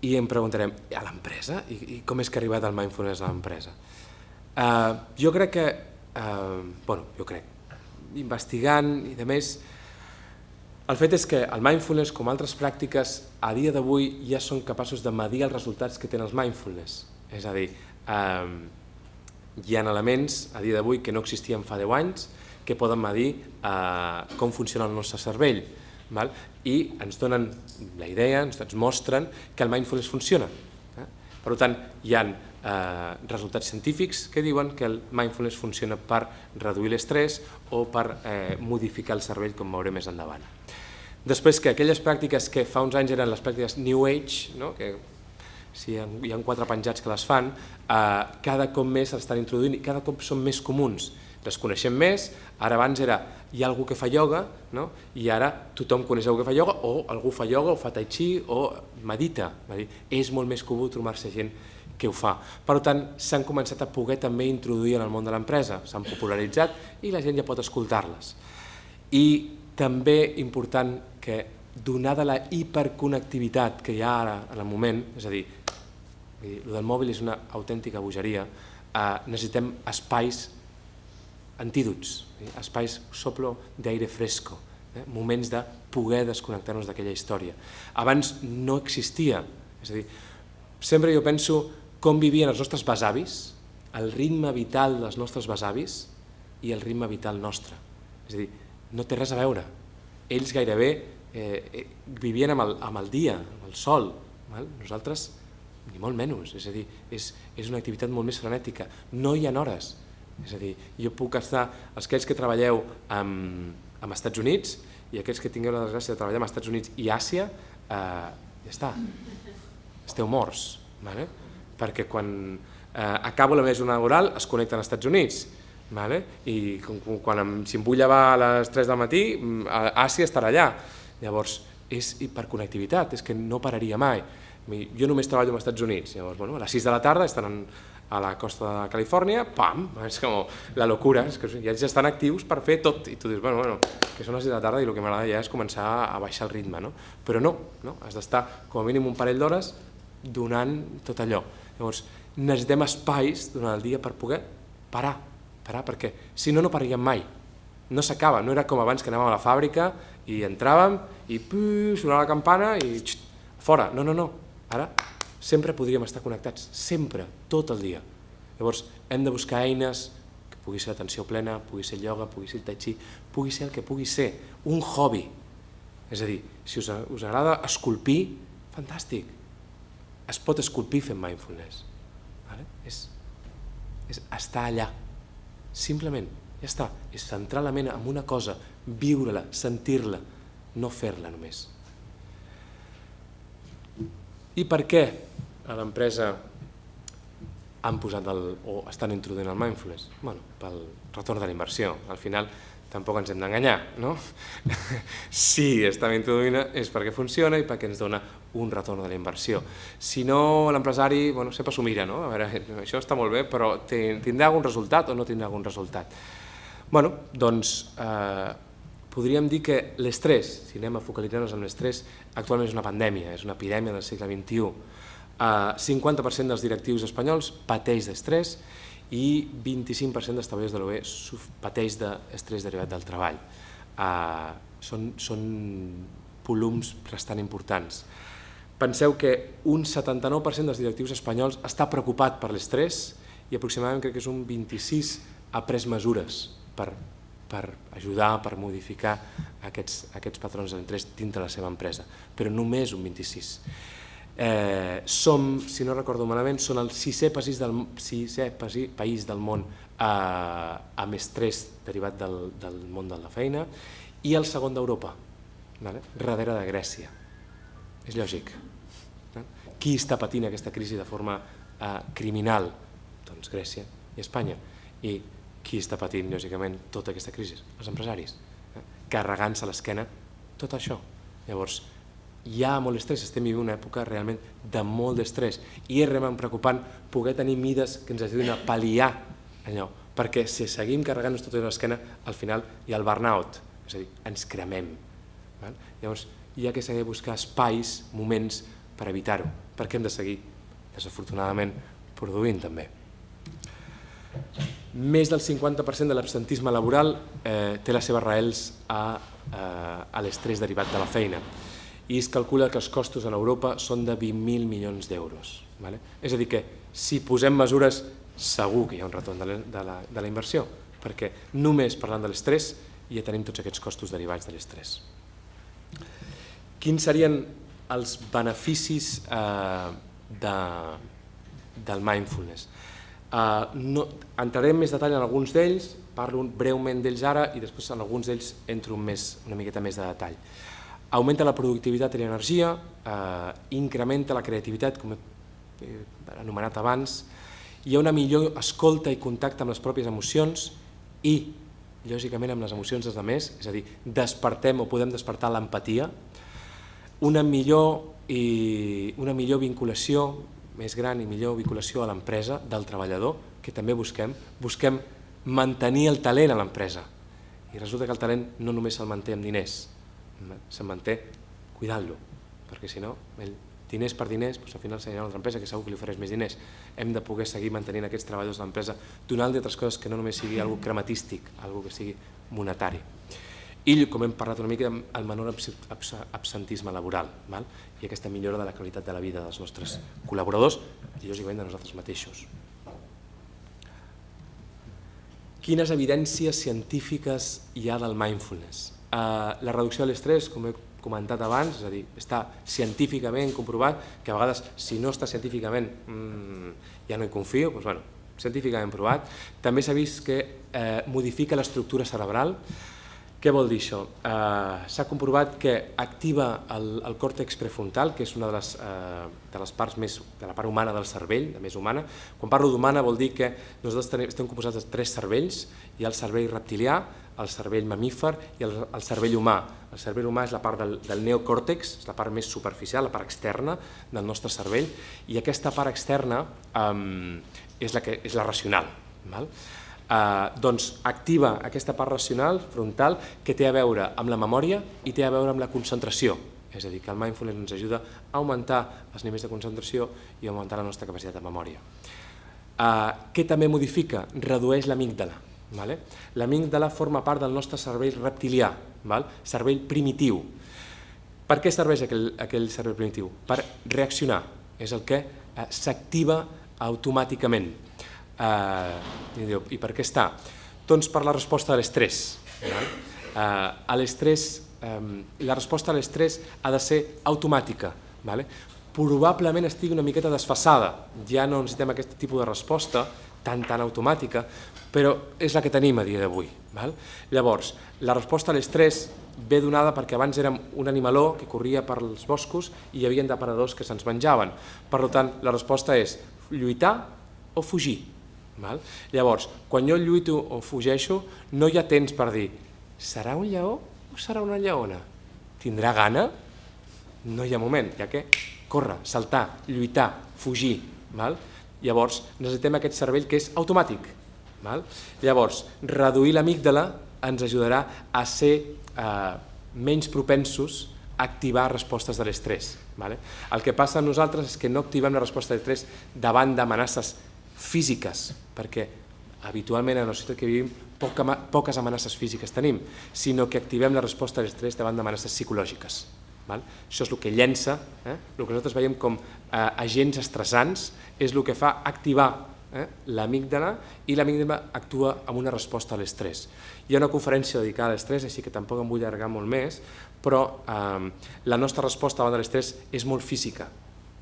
I em preguntarem, a l'empresa? I com és que ha arribat el mindfulness a l'empresa? Jo crec, investigant i de més, el fet és que el mindfulness, com altres pràctiques, a dia d'avui ja són capaços de medir els resultats que tenen els mindfulness. És a dir, hi ha elements a dia d'avui que no existien fa 10 anys que poden medir com funciona el nostre cervell i ens donen la idea, ens mostren que el mindfulness funciona. Per tant, hi ha resultats científics que diuen que el mindfulness funciona per reduir l'estrès o per modificar el cervell, com veurem més endavant. Després que aquelles pràctiques que fa uns anys eren les pràctiques New Age, que si hi ha 4 penjats que les fan, cada cop més l'estan introduint i cada cop són més comuns. Les coneixem més, ara abans hi ha algú que fa ioga i ara tothom coneix algú que fa ioga o algú fa ioga o fa tai chi o medita. És molt més comú trobar-se gent que ho fa. Per tant, s'han començat a poder també introduir en el món de l'empresa, s'han popularitzat i la gent ja pot escoltar-les. I també important que donada la hiperconnectivitat que hi ha ara en el moment, és a dir, el del mòbil és una autèntica bogeria, necessitem espais antídots, espais soplo d'aire fresco, moments de poder desconnectar-nos d'aquella història. Abans no existia, és a dir, sempre jo penso com vivien els nostres besavis, el ritme vital dels nostres besavis i el ritme vital nostre. És a dir, no té res a veure. Ells gairebé vivien amb el dia, amb el sol. Nosaltres, ni molt menys. És a dir, és una activitat molt més frenètica. No hi ha hores. És a dir, jo puc estar, aquells que treballeu amb Estats Units i aquells que tingueu la desgràcia de treballar amb Estats Units i Àsia, ja està, esteu morts. Perquè quan acabo la meva jornada laboral es connecten als Estats Units. I si em vull llevar a les 3 del matí, Àsia estarà allà. Llavors, és hiperconnectivitat, és que no pararia mai. Jo només treballo als Estats Units, llavors a les 6 de la tarda estan a la costa de Califòrnia, pam, és com la locura, ja estan actius per fer tot, i tu dius, que són les 6 de la tarda i el que m'agrada ja és començar a baixar el ritme, però no, has d'estar com a mínim un parell d'hores donant tot allò. Llavors, necessitem espais durant el dia per poder parar, perquè si no, no pararíem mai, no s'acaba, no era com abans que anàvem a la fàbrica i entràvem i sonava la campana i fora, no, ara sempre podríem estar connectats, sempre, tot el dia. Llavors hem de buscar eines que pugui ser l'atenció plena, pugui ser el ioga, pugui ser el tai chi, pugui ser el que pugui ser, un hobby. És a dir, si us agrada esculpir, fantàstic, es pot esculpir fent mindfulness. És estar allà, simplement, ja està, és centrar la ment en una cosa, viure-la, sentir-la, no fer-la només. I per què a l'empresa han posat o estan introduint el mindfulness? Pel retorn de la inversió. Al final tampoc ens hem d'enganyar, no? Si estem introduint és perquè funciona i perquè ens dona un retorn de la inversió. Si no, l'empresari sempre s'ho mira, no? A veure, això està molt bé, però tindrà algun resultat o no tindrà algun resultat? Doncs podríem dir que l'estrès, si anem a focalitzar-nos en l'estrès, actualment és una pandèmia, és una epidèmia del segle XXI. 50% dels directius espanyols pateix d'estrès i 25% dels treballadors de l'OE pateix d'estrès derivat del treball. Són volums bastant importants. Penseu que un 79% dels directius espanyols està preocupat per l'estrès i aproximadament crec que és un 26% ha pres mesures per ajudar, per modificar aquests patrons d'estrès dintre la seva empresa, però només un 26%. Som, si no recordo malament, són el sisè país del món amb estrès derivat del món de la feina i el segon d'Europa, darrere de Grècia. És lògic. Qui està patint aquesta crisi de forma criminal? Doncs Grècia i Espanya. I qui està patint, lògicament, tota aquesta crisi? Els empresaris, carregant-se a l'esquena tot això. Llavors, hi ha molt estrès, estem vivint una època realment de molt d'estrès i és realment preocupant poder tenir mides que ens ajudin a pal·liar allò, perquè si seguim carregant-nos tot a l'esquena, al final hi ha el burnout, és a dir, ens cremem. Llavors, hi ha que seguir buscar espais, moments per evitar-ho, perquè hem de seguir, desafortunadament, produint també. Més del 50% de l'absentisme laboral té les seves arrels a l'estrès derivat de la feina i es calcula que els costos en Europa són de 20.000 milions d'euros. És a dir que si posem mesures segur que hi ha un retorn de la inversió, perquè només parlant de l'estrès ja tenim tots aquests costos derivats de l'estrès. Quins serien els beneficis del mindfulness? Entraré en més detall en alguns d'ells, parlo breument d'ells ara i després en alguns d'ells entro una miqueta més de detall. Augmenta la productivitat i l'energia, incrementa la creativitat, com he anomenat abans, hi ha una millor escolta i contacte amb les pròpies emocions i, lògicament, amb les emocions dels altres, és a dir, despertem o podem despertar l'empatia, una millor vinculació, més gran i millor vinculació a l'empresa del treballador, que també busquem mantenir el talent a l'empresa. I resulta que el talent no només se'l manté amb diners, se'l manté cuidant-lo, perquè si no, diners per diners, al final s'anirà a una altra empresa que segur que li ofereix més diners. Hem de poder seguir mantenint aquests treballadors de l'empresa, donant-li altres coses que no només sigui alguna cosa crematístic, alguna que sigui monetari. I, com hem parlat una mica, el menor absentisme laboral i aquesta millora de la qualitat de la vida dels nostres col·laboradors i, lògicament, de nosaltres mateixos. Quines evidències científiques hi ha del mindfulness? La reducció de l'estrès, com he comentat abans, és a dir, està científicament comprovat, que a vegades, si no està científicament, ja no hi confio, doncs, bueno, científicament provat. També s'ha vist que modifica l'estructura cerebral. Què vol dir això? S'ha comprovat que activa el còrtex prefrontal, que és una de les parts més de la part humana del cervell, la més humana. Quan parlo d'humana vol dir que nosaltres estem composats de 3 cervells. Hi ha el cervell reptilià, el cervell mamífer i el cervell humà. El cervell humà és la part del neocòrtex, és la part més superficial, la part externa del nostre cervell, i aquesta part externa és la racional. Doncs activa aquesta part racional, frontal, que té a veure amb la memòria i té a veure amb la concentració. És a dir, que el mindfulness ens ajuda a augmentar els nivells de concentració i a augmentar la nostra capacitat de memòria. Què també modifica? Redueix l'amígdala. L'amígdala forma part del nostre cervell reptilià, cervell primitiu. Per què serveix aquell cervell primitiu? Per reaccionar, és el que s'activa automàticament. I per què està? Doncs per la resposta a l'estrès. La resposta a l'estrès ha de ser automàtica. Probablement estigui una miqueta desfasada, ja no necessitem aquest tipus de resposta tan automàtica, però és la que tenim a dia d'avui. Llavors, la resposta a l'estrès ve donada perquè abans érem un animaló que corria pels boscos i hi havia depredadors que se'ns menjaven. Per tant, la resposta és lluitar o fugir. Llavors, quan jo lluito o fugeixo, no hi ha temps per dir serà un lleó o serà una lleona? Tindrà gana? No hi ha moment, hi ha que córrer, saltar, lluitar, fugir. Llavors, necessitem aquest cervell que és automàtic. Llavors, reduir l'amígdala ens ajudarà a ser menys propensos activar respostes de l'estrès. El que passa amb nosaltres és que no activem la resposta de l'estrès davant d'amenaces físiques, perquè habitualment en la societat que vivim poques amenaces físiques tenim, sinó que activem la resposta de l'estrès davant d'amenaces psicològiques. Això és el que llença, el que nosaltres veiem com agents estressants, és el que fa activar l'amígdala i l'amígdala actua amb una resposta a l'estrès. Hi ha una conferència dedicada a l'estrès, així que tampoc em vull allargar molt més, però la nostra resposta davant de l'estrès és molt física.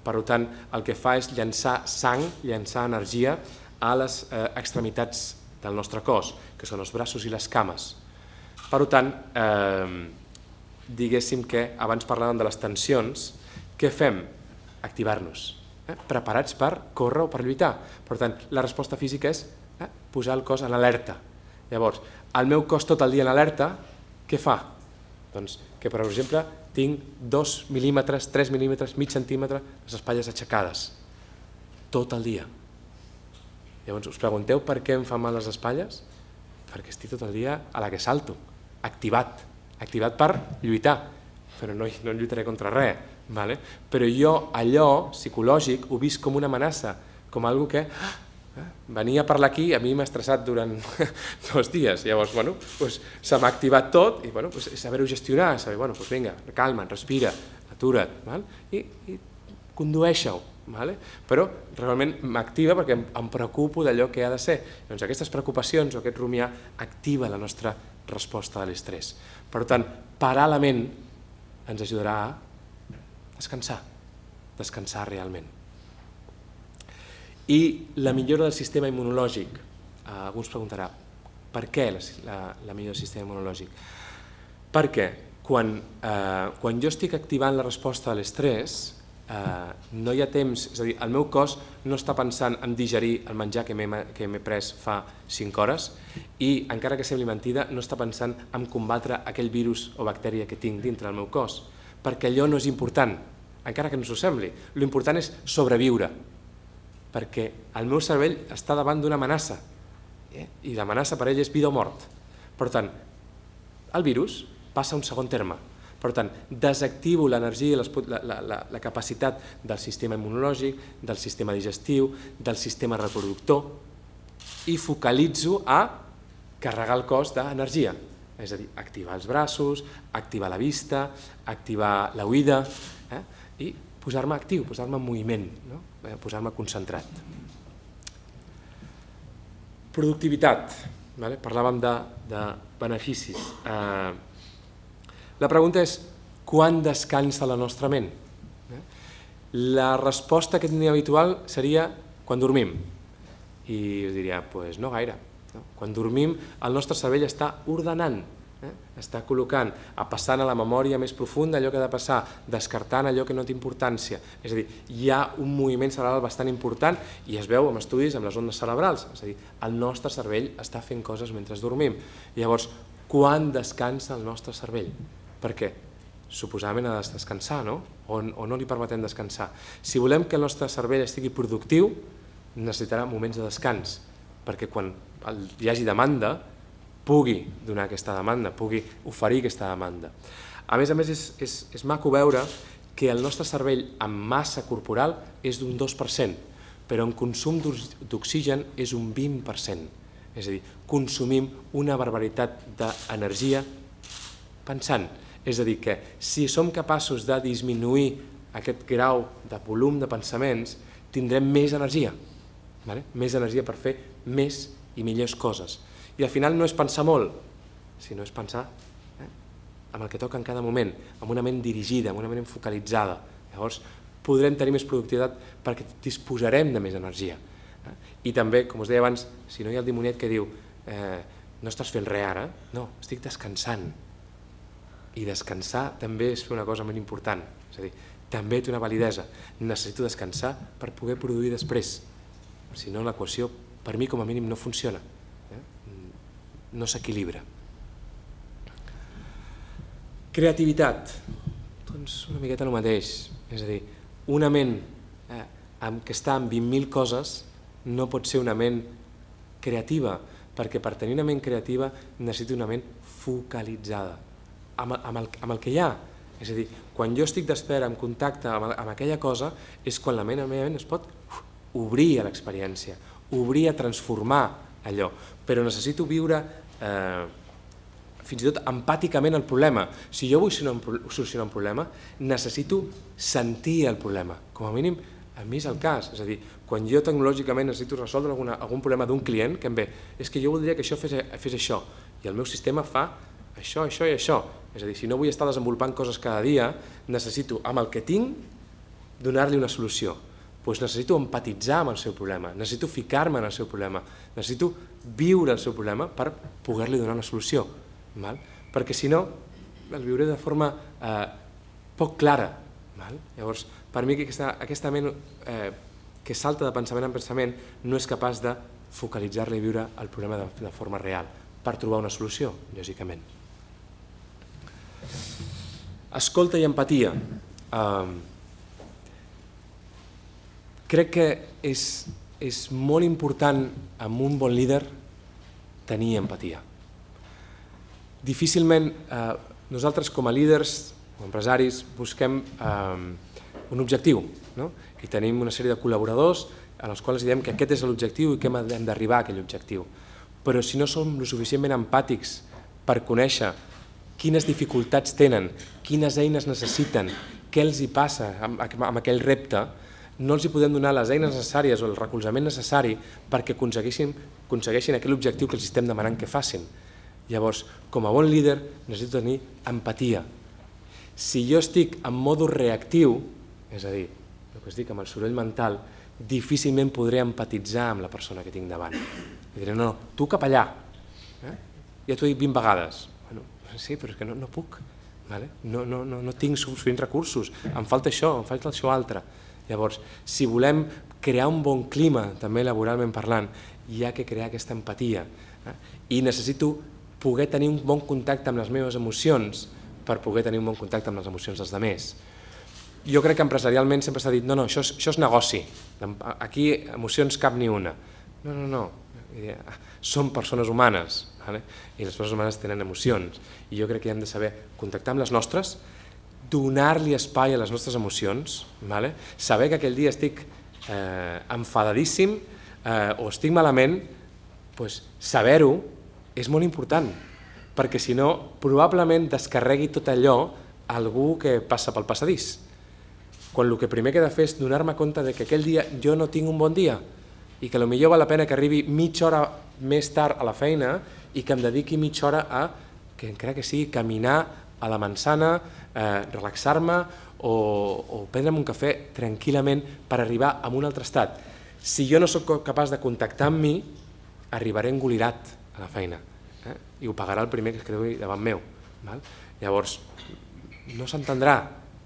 Per tant, el que fa és llançar sang, llançar energia a les extremitats del nostre cos, que són els braços i les cames. Per tant, diguéssim que abans parlàvem de les tensions, què fem? Activar-nos, preparats per córrer o per lluitar. Per tant, la resposta física és posar el cos en alerta. Llavors, el meu cos tot el dia en alerta, què fa? Doncs que, per exemple, tinc 2 mil·límetres, 3 mil·límetres, mig centímetre, les espatlles aixecades, tot el dia. Llavors, us pregunteu per què em fan mal les espatlles? Perquè estic tot el dia a la que salto, activat per lluitar, però no lluitaré contra res. Però jo allò psicològic ho visc com una amenaça, com algo que venia a parlar aquí, a mi m'ha estressat durant 2 dies, llavors se m'ha activat tot i saber-ho gestionar, saber, vinga, calma't, respira, atura't i condueix-ho, però realment m'activa perquè em preocupo d'allò que ha de ser. Doncs aquestes preocupacions o aquest rumiar activa la nostra resposta a l'estrès. Per tant, parar la ment ens ajudarà a descansar realment. I la millora del sistema immunològic. Algú ens preguntarà, per què la millora del sistema immunològic? Perquè quan jo estic activant la resposta a l'estrès, no hi ha temps, és a dir, el meu cos no està pensant en digerir el menjar que m'he pres fa 5 hores i, encara que sembli mentida, no està pensant en combatre aquell virus o bactèria que tinc dintre del meu cos, perquè allò no és important, encara que no s'ho sembli. L'important és sobreviure, perquè el meu cervell està davant d'una amenaça i l'amenaça per ell és vida o mort. Per tant, el virus passa a un segon terme. Per tant, desactivo l'energia i la capacitat del sistema immunològic, del sistema digestiu, del sistema reproductor i focalitzo a carregar el cos d'energia, és a dir, activar els braços, activar la vista, activar l'oïda i posar-me actiu, posar-me en moviment, posar-me concentrat. Productivitat, parlàvem de beneficis. La pregunta és, quan descansa la nostra ment? La resposta que tindria habitual seria quan dormim. I us diria, doncs no gaire. Quan dormim, el nostre cervell està ordenant, està col·locant, passant a la memòria més profunda allò que ha de passar, descartant allò que no té importància. És a dir, hi ha un moviment cerebral bastant important i es veu en estudis amb les ondes cerebrals. És a dir, el nostre cervell està fent coses mentre dormim. Llavors, quan descansa el nostre cervell? Perquè suposadament ha de descansar, no? O no li permetem descansar. Si volem que el nostre cervell estigui productiu, necessitarà moments de descans, perquè quan hi hagi demanda, pugui donar aquesta demanda, pugui oferir aquesta demanda. A més, és maco veure que el nostre cervell en massa corporal és d'un 2%, però en consum d'oxigen és un 20%. És a dir, consumim una barbaritat d'energia pensant. És a dir, que si som capaços de disminuir aquest grau de volum de pensaments, tindrem més energia. Més energia per fer més i millors coses. I al final no és pensar molt, sinó és pensar amb el que toca en cada moment, amb una ment dirigida, amb una ment focalitzada. Llavors podrem tenir més productivitat perquè disposarem de més energia. I també, com us deia abans, si no hi ha el dimoniet que diu no estàs fent res ara, no, estic descansant. I descansar també és fer una cosa molt important, és a dir, també té una validesa. Necessito descansar per poder produir després, si no l'equació per mi com a mínim no funciona, no s'equilibra. Creativitat, doncs una miqueta el mateix, és a dir, una ment que està en 20.000 coses no pot ser una ment creativa, perquè per tenir una ment creativa necessito una ment focalitzada, amb el que hi ha. És a dir, quan jo estic d'espera, en contacte amb aquella cosa, és quan la meva ment es pot obrir a l'experiència, obrir a transformar allò, però necessito viure fins i tot empàticament el problema. Si jo vull solucionar un problema, necessito sentir el problema, com a mínim a mi és el cas, és a dir, quan jo tecnològicament necessito resoldre algun problema d'un client que em ve, és que jo voldria que això fes això, i el meu sistema fa això, això i això. És a dir, si no vull estar desenvolupant coses cada dia, necessito, amb el que tinc, donar-li una solució. Doncs necessito empatitzar amb el seu problema, necessito ficar-me en el seu problema, necessito viure el seu problema per poder-li donar una solució. Perquè si no, el viuré de forma poc clara. Llavors, per mi aquesta ment que salta de pensament en pensament no és capaç de focalitzar-la i viure el problema de forma real, per trobar una solució, lògicament. Escolta i empatia. Crec que és molt important amb un bon líder tenir empatia. Difícilment nosaltres com a líders o empresaris busquem un objectiu, i tenim una sèrie de col·laboradors en els quals diem que aquest és l'objectiu i que hem d'arribar a aquell objectiu. Però si no som lo suficientment empàtics per conèixer quines dificultats tenen, quines eines necessiten, què els hi passa amb aquell repte, no els hi podem donar les eines necessàries o el recolzament necessari perquè aconsegueixin aquell objectiu que els estem demanant que facin. Llavors, com a bon líder, necessito tenir empatia. Si jo estic en modus reactiu, és a dir, el que es dic amb el soroll mental, difícilment podré empatitzar amb la persona que tinc davant. I diré, no, tu cap allà. Ja t'ho he dit 20 vegades. Sí, però és que no puc. No tinc suficients recursos. Em falta això, em falta això altre. Llavors, si volem crear un bon clima, també laboralment parlant, hi ha que crear aquesta empatia. I necessito poder tenir un bon contacte amb les meves emocions per poder tenir un bon contacte amb les emocions dels altres. Jo crec que empresarialment sempre s'ha dit no, això és negoci, aquí emocions cap ni una. No, som persones humanes i les persones humanes tenen emocions i jo crec que hem de saber contactar amb les nostres, donar-li espai a les nostres emocions, saber que aquell dia estic enfadadíssim o estic malament, saber-ho és molt important, perquè si no probablement descarregui tot allò a algú que passa pel passadís. Quan el que primer que he de fer és donar-me compte que aquell dia jo no tinc un bon dia i que potser val la pena que arribi mitja hora més tard a la feina i que em dediqui mitja hora a, que encara que sigui, caminar a la manzana, relaxar-me o prendre'm un cafè tranquil·lament per arribar a un altre estat. Si jo no soc capaç de contactar amb mi, arribaré engolirat a la feina i ho pagarà el primer que es creui davant meu. Llavors, no s'entendrà.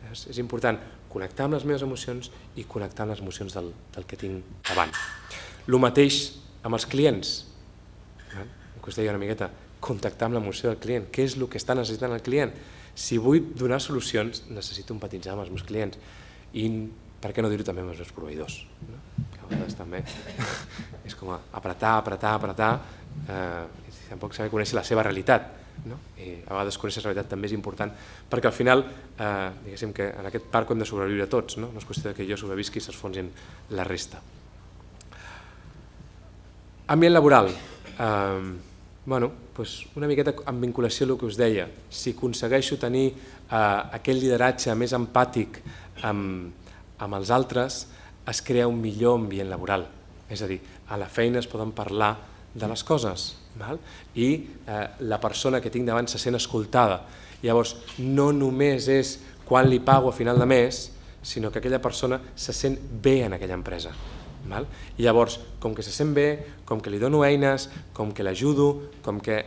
És important connectar amb les meves emocions i connectar amb les emocions del que tinc davant. El mateix amb els clients. El que us deia una miqueta, contactar amb l'emoció del client. Què és el que està necessitant el client? Si vull donar solucions, necessito empatitzar amb els meus clients. I per què no dir-ho també amb els meus proveïdors? Que a vegades també és com apretar, i tampoc saber conèixer la seva realitat. I a vegades conèixer la realitat també és important perquè al final, diguéssim que en aquest parc hem de sobreviure tots, no és qüestió que jo sobrevisqui i s'esfonsin la resta. Ambient laboral. Una miqueta en vinculació a el que us deia. Si aconsegueixo tenir aquell lideratge més empàtic amb els altres, es crea un millor ambient laboral. És a dir, a la feina es poden parlar de les coses i la persona que tinc davant se sent escoltada. Llavors, no només és quan li pago a final de mes, sinó que aquella persona se sent bé en aquella empresa. I llavors, com que se sent bé, com que li dono eines, com que l'ajudo, com que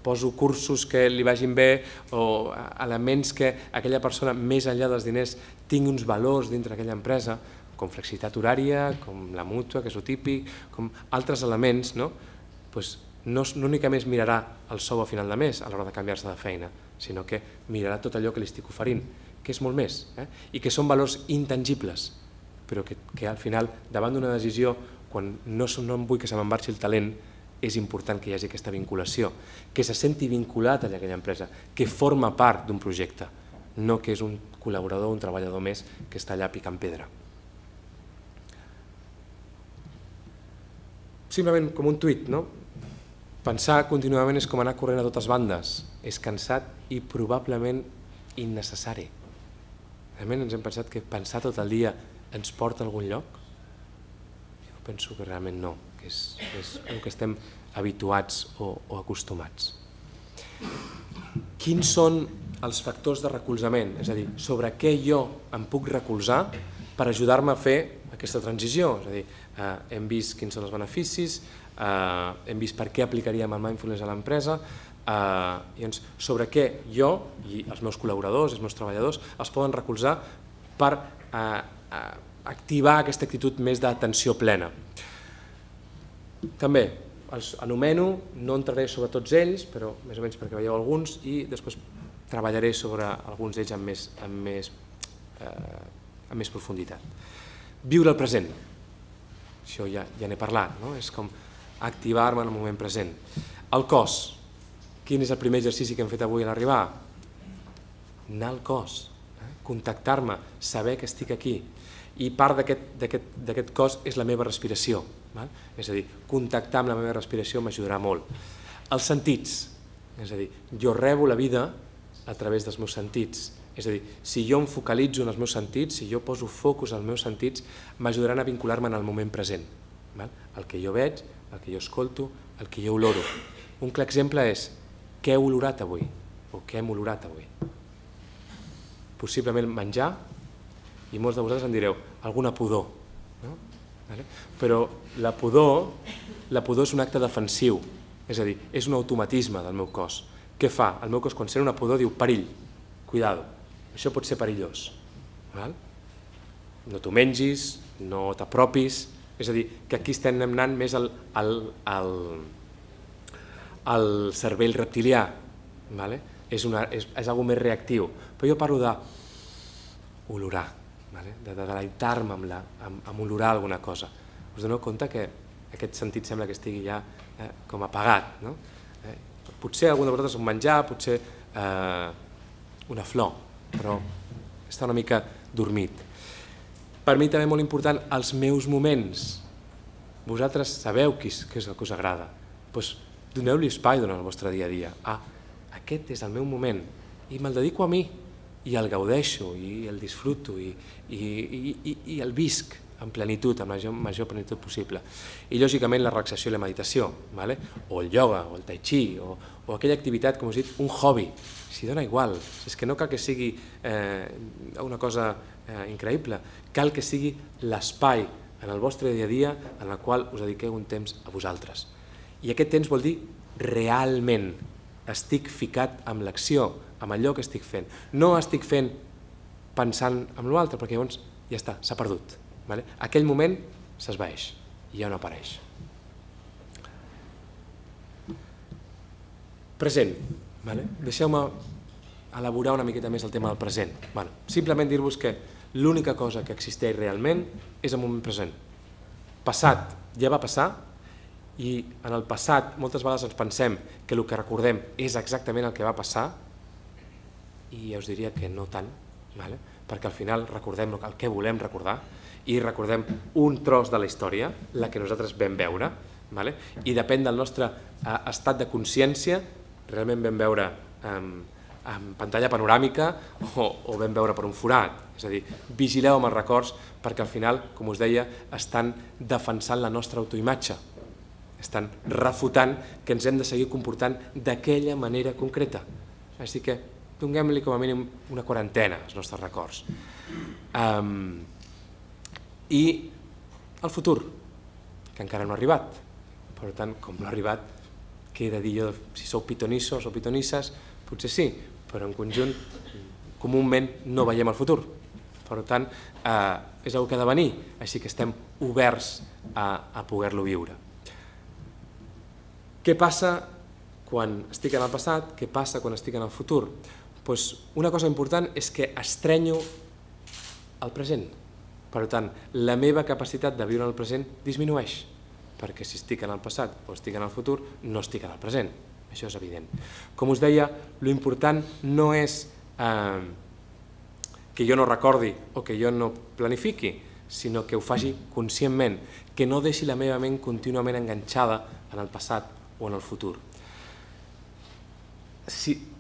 poso cursos que li vagin bé o elements que aquella persona, més enllà dels diners, tingui uns valors dintre d'aquella empresa, com flexibilitat horària, com la mútua, que és el típic, com altres elements, no únicament mirarà el sou a final de mes a l'hora de canviar-se de feina, sinó que mirarà tot allò que li estic oferint, que és molt més, i que són valors intangibles, però que al final, davant d'una decisió, quan no vull que se me'n marxi el talent, és important que hi hagi aquesta vinculació, que se senti vinculat a aquella empresa, que forma part d'un projecte, no que és un col·laborador, un treballador més que està allà picant pedra. Simplement com un tuit, no? Pensar contínuament és com anar corrent a totes bandes, és cansat i probablement innecessari. Realment ens hem pensat que pensar tot el dia ens porta a algun lloc? Jo penso que realment no, que és el que estem habituats o acostumats. Quins són els factors de recolzament? És a dir, sobre què jo em puc recolzar per ajudar-me a fer aquesta transició? És a dir, hem vist quins són els beneficis, hem vist per què aplicaríem el mindfulness a l'empresa, i sobre què jo i els meus col·laboradors, els meus treballadors, els poden recolzar per activar aquesta actitud més d'atenció plena. També els anomeno, no entraré sobre tots ells, però més o menys perquè veieu alguns, i després treballaré sobre alguns d'ells amb més profunditat. Viure el present, això ja n'he parlat, no? És com activar-me en el moment present. El cos, quin és el primer exercici que hem fet avui a l'arribar? Anar al cos, contactar-me, saber que estic aquí. I part d'aquest cos és la meva respiració. És a dir, contactar amb la meva respiració m'ajudarà molt. Els sentits, és a dir, jo rebo la vida a través dels meus sentits. És a dir, si jo em focalitzo en els meus sentits, si jo poso focus als meus sentits, m'ajudaran a vincular-me en el moment present. El que jo veig, el que jo escolto, el que jo oloro. Un clar exemple és què he olorat avui o què hem olorat avui. Possiblement menjar, i molts de vosaltres em direu alguna pudor, però la pudor és un acte defensiu, és a dir, és un automatisme del meu cos. Què fa? El meu cos quan sent una pudor diu perill, cuidado, això pot ser perillós. No t'ho mengis, no t'apropis, és a dir, que aquí estem anant més al cervell reptilià, és algo més reactiu, però jo parlo d'olorar, de deleitar-me amb olorar alguna cosa. Us doneu compte que aquest sentit sembla que estigui ja com apagat, no? Potser algun de vosaltres un menjar, potser una flor, però està una mica dormit. Per mi també molt important els meus moments. Vosaltres sabeu què és el que us agrada, doncs doneu-li espai durant el vostre dia a dia. Aquest és el meu moment i me'l dedico a mi i el gaudeixo i el disfruto i el visc en plenitud, amb la major plenitud possible. I lògicament la relaxació i la meditació, o el ioga, o el tai chi, o aquella activitat, com us he dit, un hobby. Si dona igual, és que no cal que sigui una cosa increïble, cal que sigui l'espai en el vostre dia a dia en el qual us dediqueu un temps a vosaltres. I aquest temps vol dir realment estic ficat amb l'acció, amb allò que estic fent. No estic fent pensant en l'altre, perquè llavors ja està, s'ha perdut. Aquell moment s'esvaeix i ja no apareix. Present. Deixeu-me elaborar una miqueta més el tema del present. Simplement dir-vos que l'única cosa que existeix realment és el moment present. Passat ja va passar i en el passat moltes vegades ens pensem que el que recordem és exactament el que va passar i ja us diria que no tant, perquè al final recordem el que volem recordar i recordem un tros de la història, la que nosaltres vam veure, i depèn del nostre estat de consciència, realment vam veure en pantalla panoràmica o vam veure per un forat. És a dir, vigileu amb els records perquè al final, com us deia, estan defensant la nostra autoimatge, estan refutant que ens hem de seguir comportant d'aquella manera concreta. Així que donem-li com a mínim una quarantena als nostres records. I el futur, que encara no ha arribat. Per tant, com no ha arribat, queda dir jo, si sou pitonissos o pitonisses, potser sí, però en conjunt comúment no veiem el futur. Per tant, és una que ha de venir, així que estem oberts a poder-lo viure. Què passa quan estic en el passat? Què passa quan estic en el futur? Una cosa important és que estrenyo el present. Per tant, la meva capacitat de viure en el present disminueix. perquè si estic en el passat o estic en el futur, no estic en el present. Això és evident. Com us deia, l'important no és que jo no recordi o que jo no planifiqui, sinó que ho faci conscientment, que no deixi la meva ment contínuament enganxada en el passat o en el futur.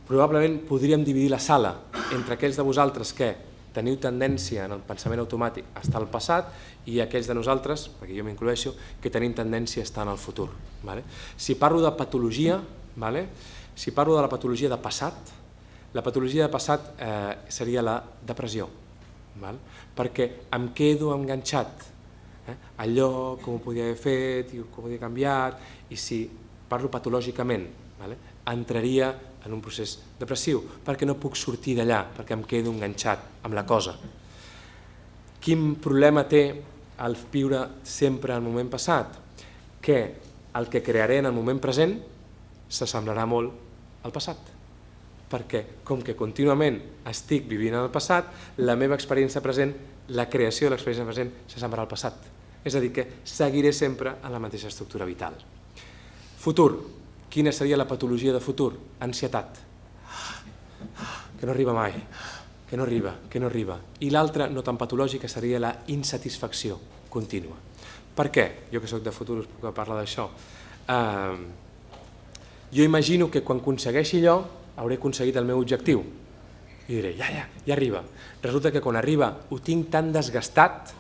Probablement podríem dividir la sala entre aquells de vosaltres que teniu tendència en el pensament automàtic a estar al passat i aquells de nosaltres, perquè jo m'incloeixo, que tenim tendència a estar en el futur. Si parlo de patologia, si parlo de la patologia de passat, la patologia de passat seria la depressió, perquè em quedo enganxat. Allò, com ho podia haver fet, com ho podia canviar, i si parlo patològicament, entraria en un procés depressiu, perquè no puc sortir d'allà, perquè em quedo enganxat amb la cosa. Quin problema té el viure sempre en el moment passat? Que el que crearé en el moment present s'assemblarà molt al passat, perquè com que contínuament estic vivint en el passat, la meva experiència present, la creació de l'experiència present s'assemblarà al passat. És a dir, que seguiré sempre en la mateixa estructura vital. Futur. Quina seria la patologia de futur? Ansietat. Que no arriba mai, que no arriba. I l'altra, no tan patològica, seria la insatisfacció contínua. Per què? Jo que soc de futur us puc parlar d'això. Jo imagino que quan aconsegueixi allò hauré aconseguit el meu objectiu. I diré, ja arriba. Resulta que quan arriba ho tinc tan desgastat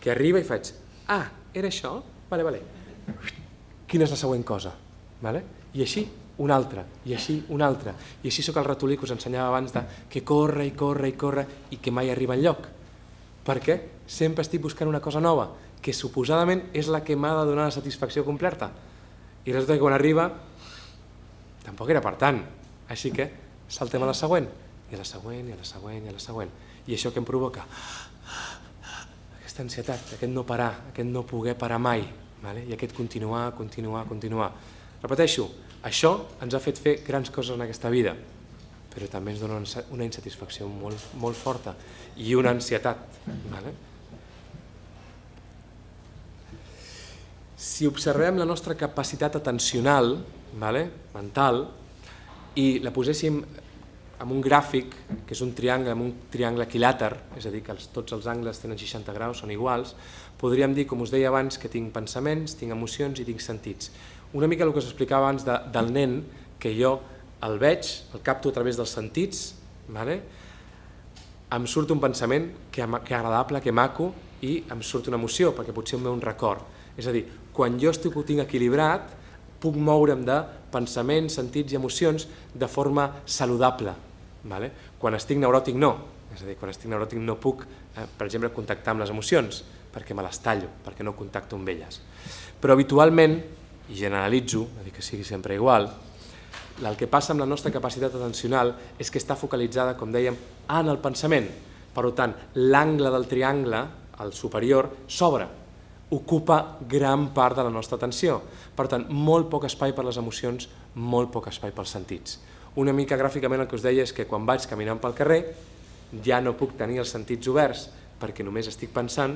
que arriba i faig, era això? Vale. Quina és la següent cosa? I així una altra, i així una altra. I així sóc el ratolí que us ensenyava abans que corre i que mai arriba enlloc. Perquè sempre estic buscant una cosa nova, que suposadament és la que m'ha de donar la satisfacció completa. I resulta que quan arriba tampoc era per tant. Així que saltem a la següent, i a la següent, i a la següent, i a la següent. I això que em provoca? Aquesta ansietat, aquest no parar, aquest no poder parar mai, i aquest continuar. Repeteixo, això ens ha fet fer grans coses en aquesta vida, però també ens dona una insatisfacció molt forta i una ansietat. Si observem la nostra capacitat atencional, mental, i la poséssim en un gràfic, que és un triangle equilàter, és a dir, que tots els angles tenen 60 graus, són iguals, podríem dir, com us deia abans, que tinc pensaments, tinc emocions i tinc sentits. Una mica el que us explicava abans del nen, que jo el veig, el capto a través dels sentits, em surt un pensament que agradable, que maco, i em surt una emoció, perquè potser em ve un record. És a dir, quan jo ho tinc equilibrat, puc moure'm de pensaments, sentits i emocions de forma saludable. Quan estic neuròtic no. És a dir, quan estic neuròtic no puc, per exemple, contactar amb les emocions, perquè me les tallo, perquè no contacto amb elles. Però habitualment, i generalitzo, no dic que sigui sempre igual, el que passa amb la nostra capacitat atencional és que està focalitzada, com dèiem, en el pensament. Per tant, l'angle del triangle, el superior, s'obre, ocupa gran part de la nostra atenció. Per tant, molt poc espai per les emocions, molt poc espai pels sentits. Una mica gràficament el que us deia és que quan vaig caminant pel carrer ja no puc tenir els sentits oberts perquè només estic pensant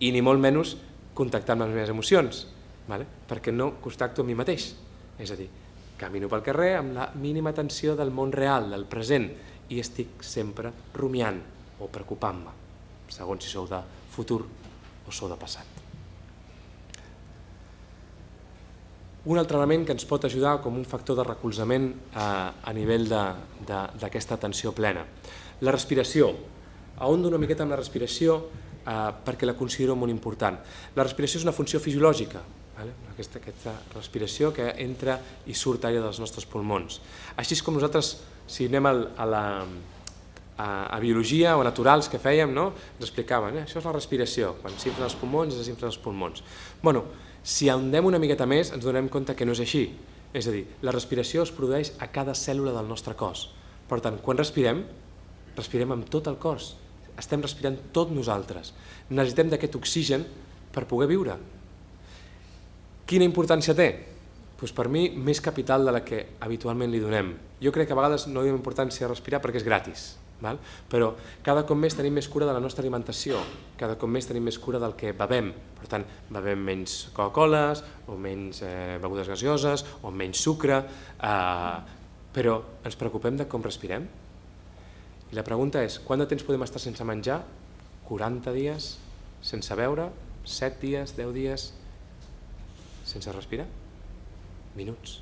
i ni molt menys contactar amb les meves emocions, perquè no contacto amb mi mateix. És a dir, camino pel carrer amb la mínima atenció del món real, del present, i estic sempre rumiant o preocupant-me, segons si sou de futur o sou de passat. Un altre element que ens pot ajudar com un factor de recolzament a nivell d'aquesta atenció plena. La respiració. Ahondo una miqueta amb la respiració perquè la considero molt important. La respiració és una funció fisiològica, aquesta respiració que entra i surt aire dels nostres pulmons. Així és com nosaltres, si anem a biologia o naturals que fèiem, ens explicaven, això és la respiració, quan s'inflen els pulmons, es desinflen els pulmons. Si ahondem una miqueta més ens donem compte que no és així. És a dir, la respiració es produeix a cada cèl·lula del nostre cos. Per tant, quan respirem amb tot el cos. Estem respirant tot nosaltres. Necessitem d'aquest oxigen per poder viure. Quina importància té? Per mi, més capital de la que habitualment li donem. Jo crec que a vegades no donem importància a respirar perquè és gratis. Però cada cop més tenim més cura de la nostra alimentació, cada cop més tenim més cura del que bevem. Per tant, bevem menys Coca-Coles, o menys begudes gaseoses, o menys sucre, però ens preocupem de com respirem? I la pregunta és, quant de temps podem estar sense menjar? 40 dies? Sense beure? 7 dies? 10 dies? Sense respirar? Minuts,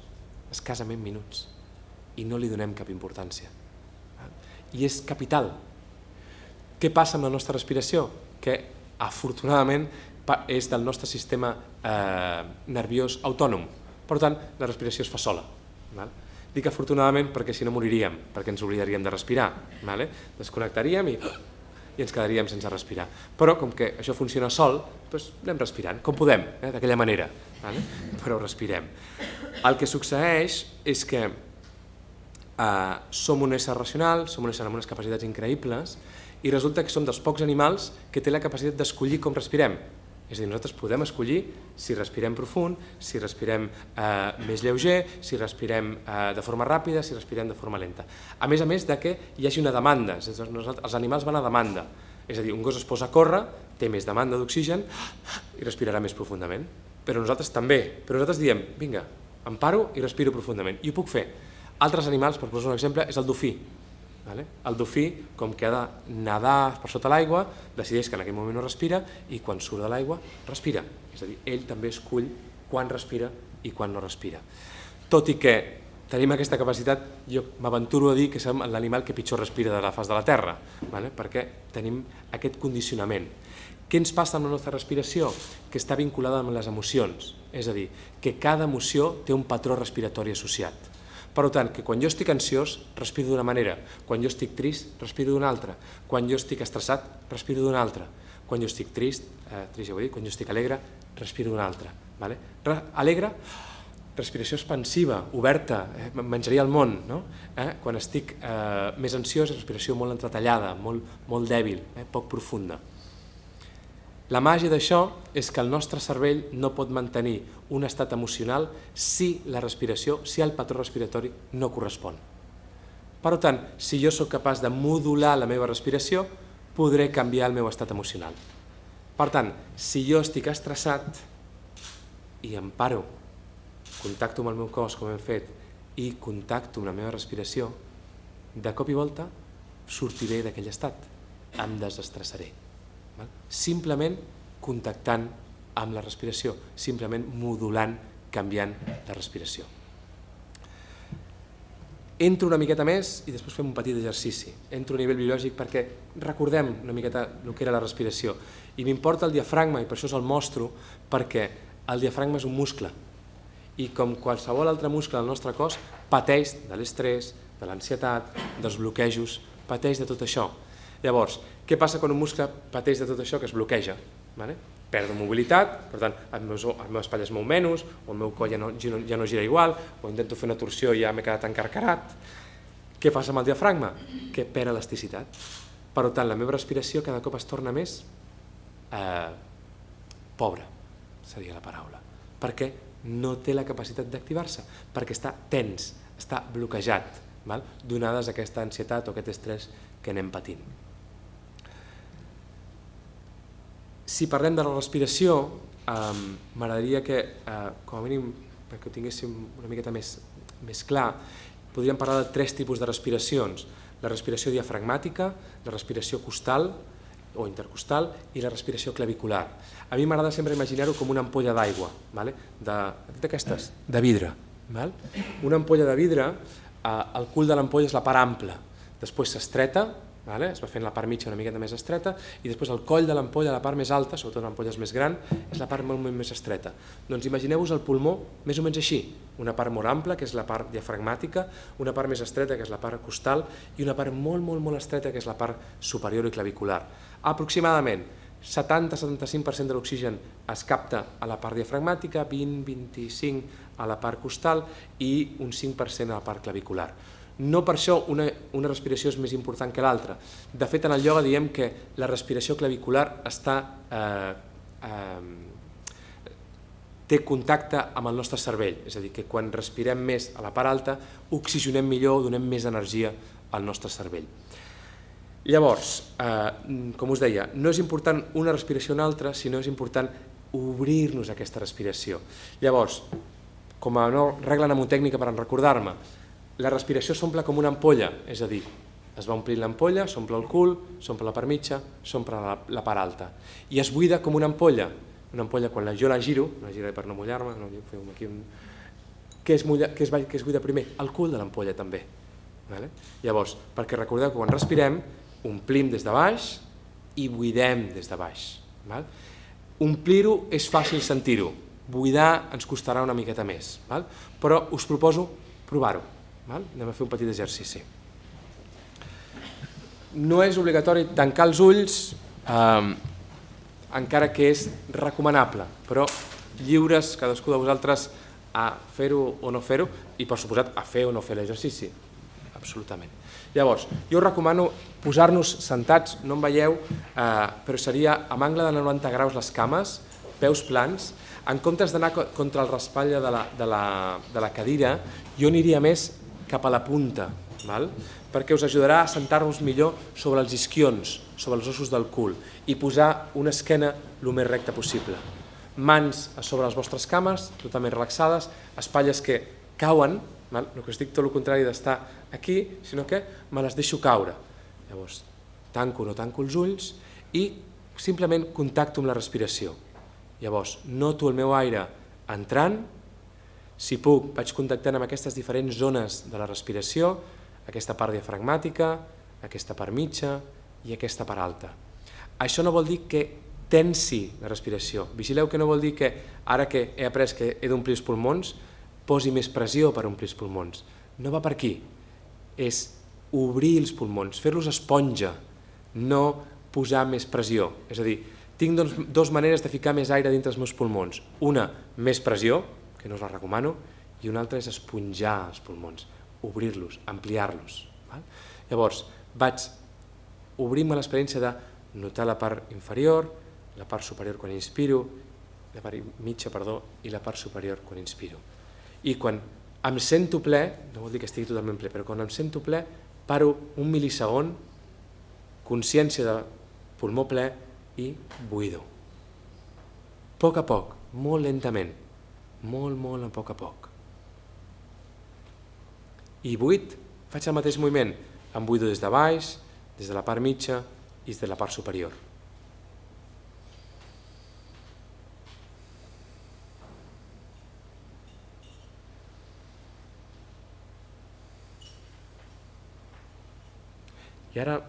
escassament minuts, i no li donem cap importància. I és capital. Què passa amb la nostra respiració? Que, afortunadament, és del nostre sistema nerviós autònom. Per tant, la respiració es fa sola. Dic afortunadament perquè si no moriríem, perquè ens oblidaríem de respirar. Desconnectaríem i ens quedaríem sense respirar. Però, com que això funciona sol, anem respirant, com podem, d'aquella manera. Però respirem. El que succeeix és que som un ésser racional, som un ésser amb unes capacitats increïbles i resulta que som dels pocs animals que té la capacitat d'escollir com respirem. És a dir, nosaltres podem escollir si respirem profund, si respirem més lleuger, si respirem de forma ràpida, si respirem de forma lenta. A més de que hi hagi una demanda, els animals van a demanda. És a dir, un gos es posa a córrer, té més demanda d'oxigen i respirarà més profundament. Però nosaltres també, però nosaltres diem, vinga, em paro i respiro profundament, i ho puc fer. Altres animals, per posar un exemple, és el dofí. El dofí, com que ha de nedar per sota l'aigua, decideix que en aquell moment no respira i quan surt de l'aigua, respira. És a dir, ell també escull quan respira i quan no respira. Tot i que tenim aquesta capacitat, jo m'aventuro a dir que som l'animal que pitjor respira de la faç de la Terra, perquè tenim aquest condicionament. Què ens passa amb la nostra respiració? Que està vinculada amb les emocions, és a dir, que cada emoció té un patró respiratori associat. Per tant, que quan jo estic ansiós, respiro d'una manera, quan jo estic trist, respiro d'una altra, quan jo estic estressat, respiro d'una altra, quan jo estic trist ja ho he dit, quan jo estic alegre, respiro d'una altra. Alegre, respiració expansiva, oberta, menjaria el món. Quan estic més ansiós, respiració molt entretallada, molt dèbil, poc profunda. La màgia d'això és que el nostre cervell no pot mantenir un estat emocional si la respiració, si el patró respiratori no correspon. Per tant, si jo sóc capaç de modular la meva respiració, podré canviar el meu estat emocional. Per tant, si jo estic estressat i em paro, contacto amb el meu cos, com hem fet, i contacto amb la meva respiració, de cop i volta sortiré d'aquell estat, em desestressaré. Simplement contactant amb la respiració, simplement modulant, canviant la respiració. Entro una miqueta més i després fem un petit exercici. Entro a nivell biològic perquè recordem una miqueta el que era la respiració. I m'importa el diafragma i per això us el mostro, perquè el diafragma és un muscle i com qualsevol altre muscle del nostre cos pateix de l'estrès, de l'ansietat, dels bloquejos, pateix de tot això. Llavors, què passa quan un muscle pateix de tot això que es bloqueja? Perdo mobilitat, per tant, el meu espatlla es mou menys, o el meu coll ja no gira igual, o intento fer una torsió i ja m'he quedat encarcarat. Què passa amb el diafragma? Que perd elasticitat. Per tant, la meva respiració cada cop es torna més pobra, seria la paraula, perquè no té la capacitat d'activar-se, perquè està tens, està bloquejat, donades aquesta ansietat o aquest estrès que anem patint. Si parlem de la respiració, m'agradaria que, com a mínim, perquè ho tinguéssim una miqueta més clar, podríem parlar de 3 tipus de respiracions. La respiració diafragmàtica, la respiració costal o intercostal i la respiració clavicular. A mi m'agrada sempre imaginar-ho com una ampolla d'aigua, d'aquestes, de vidre. Una ampolla de vidre, el cul de l'ampolla és la part ampla, després s'estreta, es va fent la part mitja una miqueta més estreta i després el coll de l'ampolla, la part més alta, sobretot l'ampolla és més gran, és la part molt més estreta. Doncs imagineu-vos el pulmó més o menys així, una part molt ampla, que és la part diafragmàtica, una part més estreta, que és la part costal, i una part molt estreta, que és la part superior i clavicular. Aproximadament 70-75% de l'oxigen es capta a la part diafragmàtica, 20-25% a la part costal i un 5% a la part clavicular. No per això una respiració és més important que l'altra. De fet, en el ioga diem que la respiració clavicular té contacte amb el nostre cervell, és a dir, que quan respirem més a la part alta, oxigenem millor, donem més energia al nostre cervell. Llavors, com us deia, no és important una respiració o una altra, sinó és important obrir-nos a aquesta respiració. Llavors, com a regla mnemotècnica per recordar-me, la respiració s'omple com una ampolla, és a dir, es va omplint l'ampolla, s'omple el cul, s'omple la part mitja, s'omple la part alta. I es buida com una ampolla quan jo la giro per no mullar-me, què es buida primer? El cul de l'ampolla també. Llavors, perquè recordeu que quan respirem, omplim des de baix i buidem des de baix. Omplir-ho és fàcil sentir-ho, buidar ens costarà una miqueta més, però us proposo provar-ho. Anem a fer un petit exercici. No és obligatori tancar els ulls, encara que és recomanable, però lliures cadascú de vosaltres a fer-ho o no fer-ho i per suposat a fer o no fer l'exercici, absolutament. Llavors, jo us recomano posar-nos sentats, no em veieu, però seria amb angle de 90 graus les cames, peus plans, en comptes d'anar contra el raspall de la cadira, jo aniria més cap a la punta, perquè us ajudarà a sentar-vos millor sobre els isquions, sobre els ossos del cul, i posar una esquena el més recta possible. Mans a sobre les vostres cames, totalment relaxades, espatlles que cauen, no que us dic tot el contrari d'estar aquí, sinó que me les deixo caure. Llavors, tanco o no tanco els ulls i simplement contacto amb la respiració. Llavors, noto el meu aire entrant, si puc, vaig contactant amb aquestes diferents zones de la respiració, aquesta part diafragmàtica, aquesta part mitja i aquesta part alta. Això no vol dir que tensi la respiració. Vigileu que no vol dir que ara que he après que he d'omplir els pulmons, posi més pressió per omplir els pulmons. No va per aquí. És obrir els pulmons, fer-los esponja, no posar més pressió. És a dir, tinc dues maneres de ficar més aire dintre els meus pulmons. Una, més pressió, que no us la recomano, i una altra és esponjar els pulmons, obrir-los, ampliar-los. Llavors, vaig obrir-me l'experiència de notar la part inferior, la part superior quan inspiro, la part mitja, i la part superior quan inspiro. I quan em sento ple, no vol dir que estigui totalment ple, però quan em sento ple, paro un mil·lisegon, consciència de pulmó ple i buido. A poc, molt lentament, molt a poc. I buit, faig el mateix moviment, em buido des de baix, des de la part mitja i des de la part superior. I ara,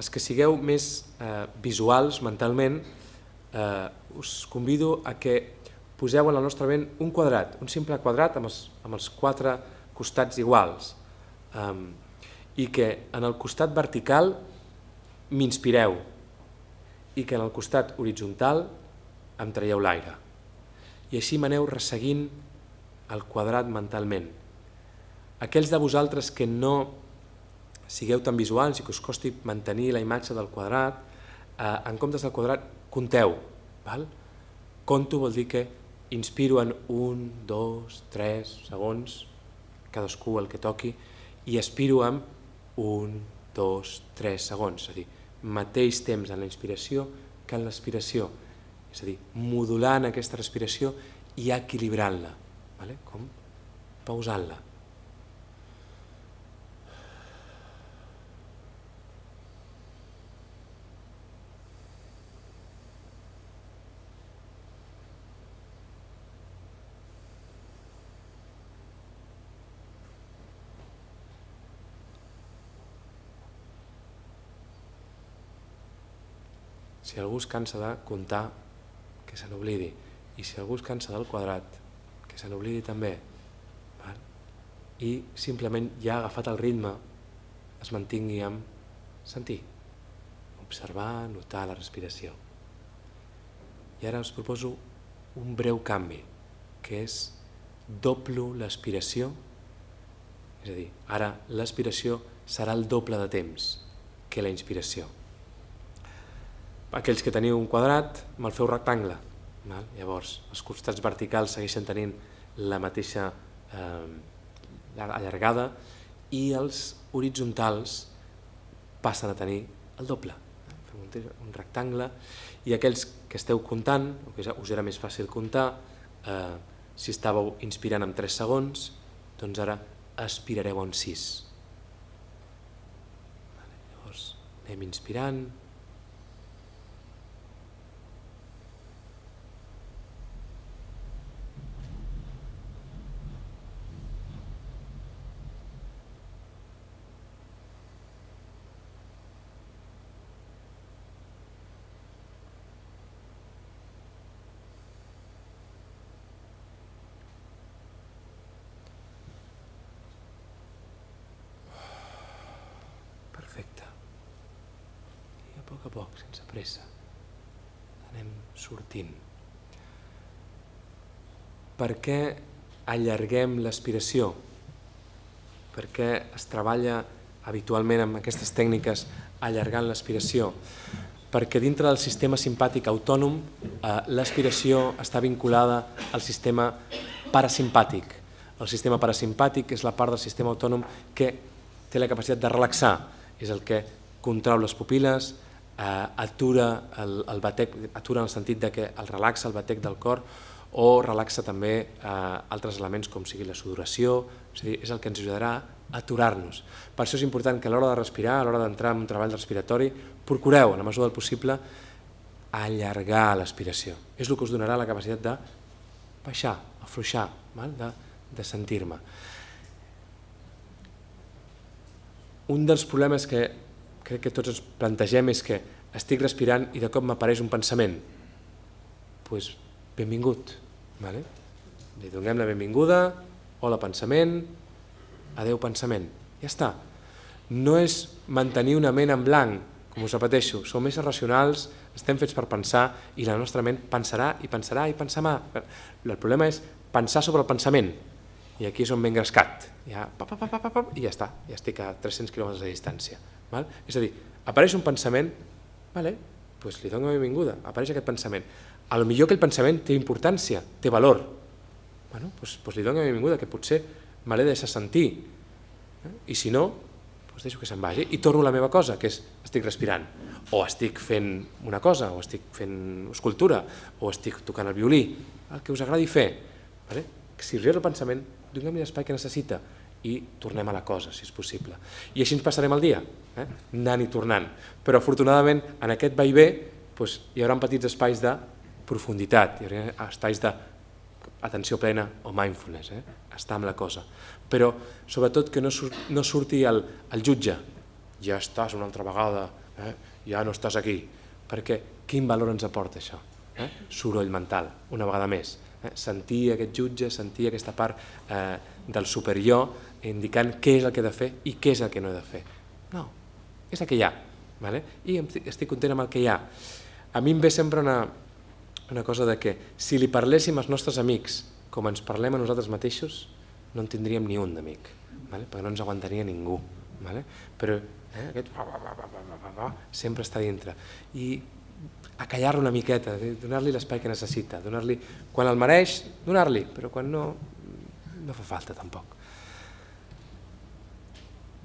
els que sigueu més visuals mentalment, us convido a que poseu en la nostra ment un quadrat, un simple quadrat amb els 4 costats iguals, i que en el costat vertical m'inspireu i que en el costat horitzontal em traieu l'aire. I així m'aneu resseguint el quadrat mentalment. Aquells de vosaltres que no sigueu tan visuals i que us costi mantenir la imatge del quadrat, en comptes del quadrat, compteu. Conto vol dir que inspiro en 1, 2, 3 segons, cadascú el que toqui, i expiro amb 1, 2, 3 segons, és a dir, mateix temps en la inspiració que en l'expiració, és a dir, modulant aquesta respiració i equilibrant-la, com pausant-la. Si algú es cansa de comptar, que se n'oblidi. I si algú es cansa del quadrat, que se n'oblidi també. I simplement ja agafat el ritme, es mantingui amb sentir, observar, notar la respiració. I ara us proposo un breu canvi, que és doblo l'expiració, és a dir, ara l'expiració serà el doble de temps que la inspiració. Aquells que teniu un quadrat, me'l feu rectangle. Llavors, els costats verticals segueixen tenint la mateixa allargada i els horitzontals passen a tenir el doble. Fem un rectangle i aquells que esteu comptant, o que us era més fàcil comptar, si estàveu inspirant en 3 segons, doncs ara expirareu en 6. Llavors anem inspirant, perfecte, i a poc, sense pressa, anem sortint. Per què allarguem l'aspiració? Per què es treballa habitualment amb aquestes tècniques allargant l'aspiració? Perquè dintre del sistema simpàtic autònom l'aspiració està vinculada al sistema parasimpàtic. El sistema parasimpàtic és la part del sistema autònom que té la capacitat de relaxar, és el que contrau les pupil·les, atura el batec, atura en el sentit que el relaxa el batec del cor, o relaxa també altres elements com sigui la sudoració, és el que ens ajudarà a aturar-nos. Per això és important que a l'hora de respirar, a l'hora d'entrar en un treball respiratori, procureu, en la mesura del possible, allargar l'aspiració. És el que us donarà la capacitat de baixar, afluixar, de sentir-me. Un dels problemes que crec que tots ens plantegem és que estic respirant i de cop m'apareix un pensament. Doncs benvingut. Li donem la benvinguda, hola pensament, adeu pensament. Ja està. No és mantenir una ment en blanc, com us repeteixo, som éssers racionals, estem fets per pensar i la nostra ment pensarà i pensarà i pensarà. El problema és pensar sobre el pensament i aquí és on m'he engrescat. I ja està, ja estic a 300 quilòmetres de distància. És a dir, apareix un pensament, doncs li dono la benvinguda, apareix aquest pensament. Potser aquell pensament té importància, té valor. Doncs li dono la benvinguda, que potser me l'he de deixar sentir. I si no, doncs deixo que se'n vagi i torno a la meva cosa, que és estic respirant. O estic fent una cosa, o estic fent escultura, o estic tocant el violí, el que us agradi fer. Si us ve el pensament, donem-li l'espai que necessita i tornem a la cosa, si és possible. I així ens passarem el dia, anant i tornant. Però afortunadament en aquest vaivé hi haurà petits espais de profunditat, hi haurà espais d'atenció plena o mindfulness, estar amb la cosa. Però sobretot que no surti el jutge, ja estàs una altra vegada, ja no estàs aquí, perquè quin valor ens aporta això? Soroll mental, una vegada més. Sentir aquest jutge, sentir aquesta part del superior indicant què és el que he de fer i què és el que no he de fer. No, és el que hi ha, i estic content amb el que hi ha. A mi em ve sempre una cosa de que si li parléssim als nostres amics com ens parlem a nosaltres mateixos, no en tindríem ni un d'amic, perquè no ens aguantaria ningú. Però aquest sempre està dintre. I acallar-lo una miqueta, donar-li l'espai que necessita, quan el mereix, donar-li, però quan no, no fa falta tampoc.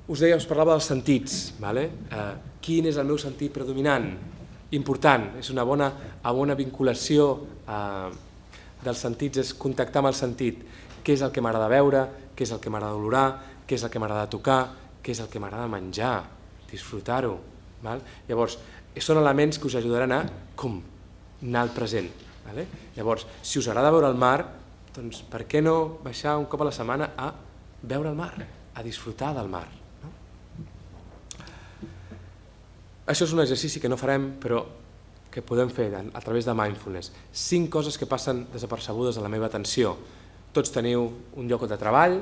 Us parlava dels sentits. Quin és el meu sentit predominant? Important, és una bona vinculació dels sentits, és contactar amb el sentit. Què és el que m'agrada veure, què és el que m'agrada olorar, què és el que m'agrada tocar, què és el que m'agrada menjar, disfrutar-ho. Llavors, són elements que us ajudaran a anar al present. Llavors, si us agrada veure el mar, doncs per què no baixar un cop a la setmana a veure el mar, a disfrutar del mar? Això és un exercici que no farem, però que podem fer a través de mindfulness. 5 coses que passen desapercebudes a la meva atenció. Tots teniu un lloc de treball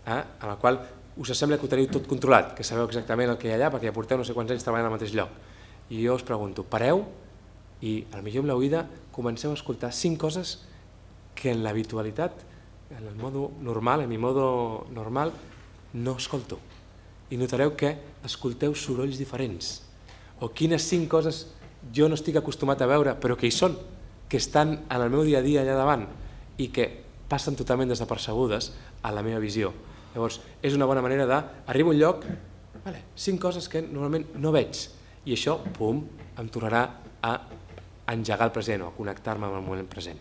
en el qual us sembla que ho teniu tot controlat, que sabeu exactament el que hi ha allà perquè ja porteu no sé quants anys treballant al mateix lloc. I jo us pregunto, pareu i potser amb l'oïda comenceu a escoltar 5 coses que en l'habitualitat, en el modo normal, en mi modo normal, no escolto. I notareu que escolteu sorolls diferents. O quines 5 coses jo no estic acostumat a veure, però que hi són, que estan en el meu dia a dia allà davant i que passen totalment desapercebudes a la meva visió. Llavors, és una bona manera d'arribar a un lloc, 5 coses que normalment no veig. I això, pum, em tornarà a engegar el present o a connectar-me amb el moment present.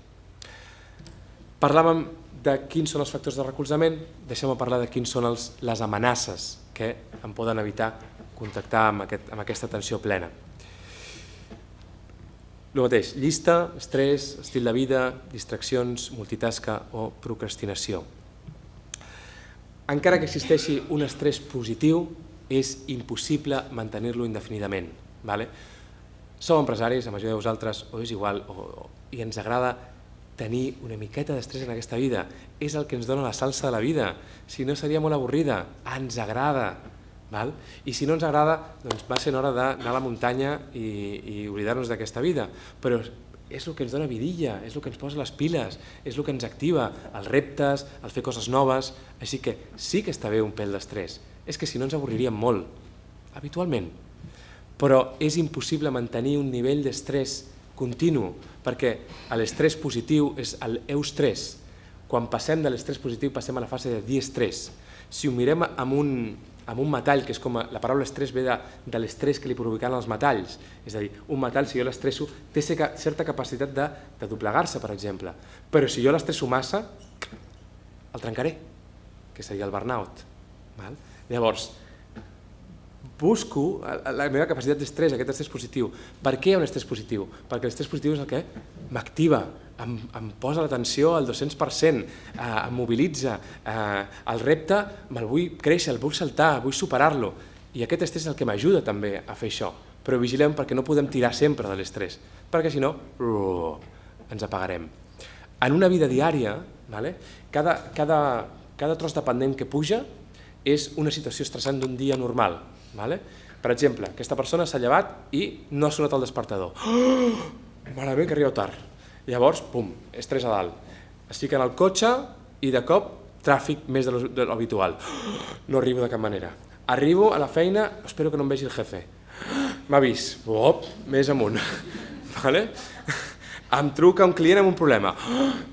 Parlàvem de quins són els factors de recolzament, deixem-me parlar de quins són les amenaces que em poden evitar contactar amb aquesta atenció plena. El mateix, llista, estrès, estil de vida, distraccions, multitasca o procrastinació. Encara que existeixi un estrès positiu, és impossible mantenir-lo indefinidament. Som empresaris, la majoria de vosaltres, o és igual, i ens agrada tenir una miqueta d'estrès en aquesta vida. És el que ens dona la salsa de la vida. Si no, seria molt avorrida. Ens agrada. I si no ens agrada, doncs va ser hora d'anar a la muntanya i oblidar-nos d'aquesta vida. Però és el que ens dona vidilla, és el que ens posa les piles, és el que ens activa, els reptes, el fer coses noves. Així que sí que està bé un pèl d'estrès. És que si no ens avorriríem molt, habitualment. Però és impossible mantenir un nivell d'estrès continu, perquè l'estrès positiu és l'eustrès. Quan passem de l'estrès positiu passem a la fase de diestrès. Si ho mirem amb un metall, que és com la paraula estrès ve de l'estrès que li provocaran els metalls, és a dir, un metall, si jo l'estresso, té certa capacitat de doblegar-se, per exemple, però si jo l'estresso massa, el trencaré, que seria el burnout. Llavors, busco la meva capacitat d'estrès, aquest estrès positiu. Per què hi ha un estrès positiu? Perquè l'estrès positiu és el que m'activa, em posa l'atenció al 200%, em mobilitza, el repte me'l vull créixer, el vull saltar, vull superar-lo. I aquest estrès és el que m'ajuda també a fer això. Però vigilem perquè no podem tirar sempre de l'estrès, perquè si no ens apagarem. En una vida diària, cada tros de pendent que puja és una situació estressant d'un dia normal. Per exemple, aquesta persona s'ha llevat i no ha sonat el despertador. Malament que arribeu tard. Llavors, pum, estrès a dalt. Es fica en el cotxe i de cop tràfic més de l'habitual. No arribo de cap manera. Arribo a la feina, espero que no em vegi el jefe. M'ha vist, més amunt. Em truca un client amb un problema,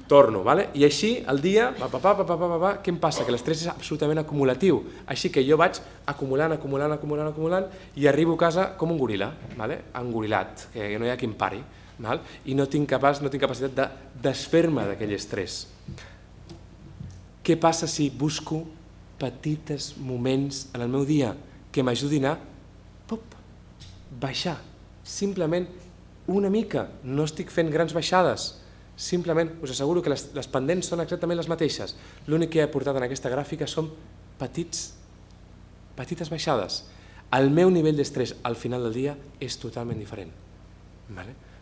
torno, i així el dia, què em passa? Que l'estrès és absolutament acumulatiu, així que jo vaig acumulant i arribo a casa com un goril·la, engorilat, que no hi ha qui em pari, i no tinc capacitat de desfer-me d'aquell estrès. Què passa si busco petits moments en el meu dia que m'ajudin a baixar, simplement una mica, no estic fent grans baixades, simplement us asseguro que les pendents són exactament les mateixes. L'únic que he aportat en aquesta gràfica són petites baixades. El meu nivell d'estrès al final del dia és totalment diferent.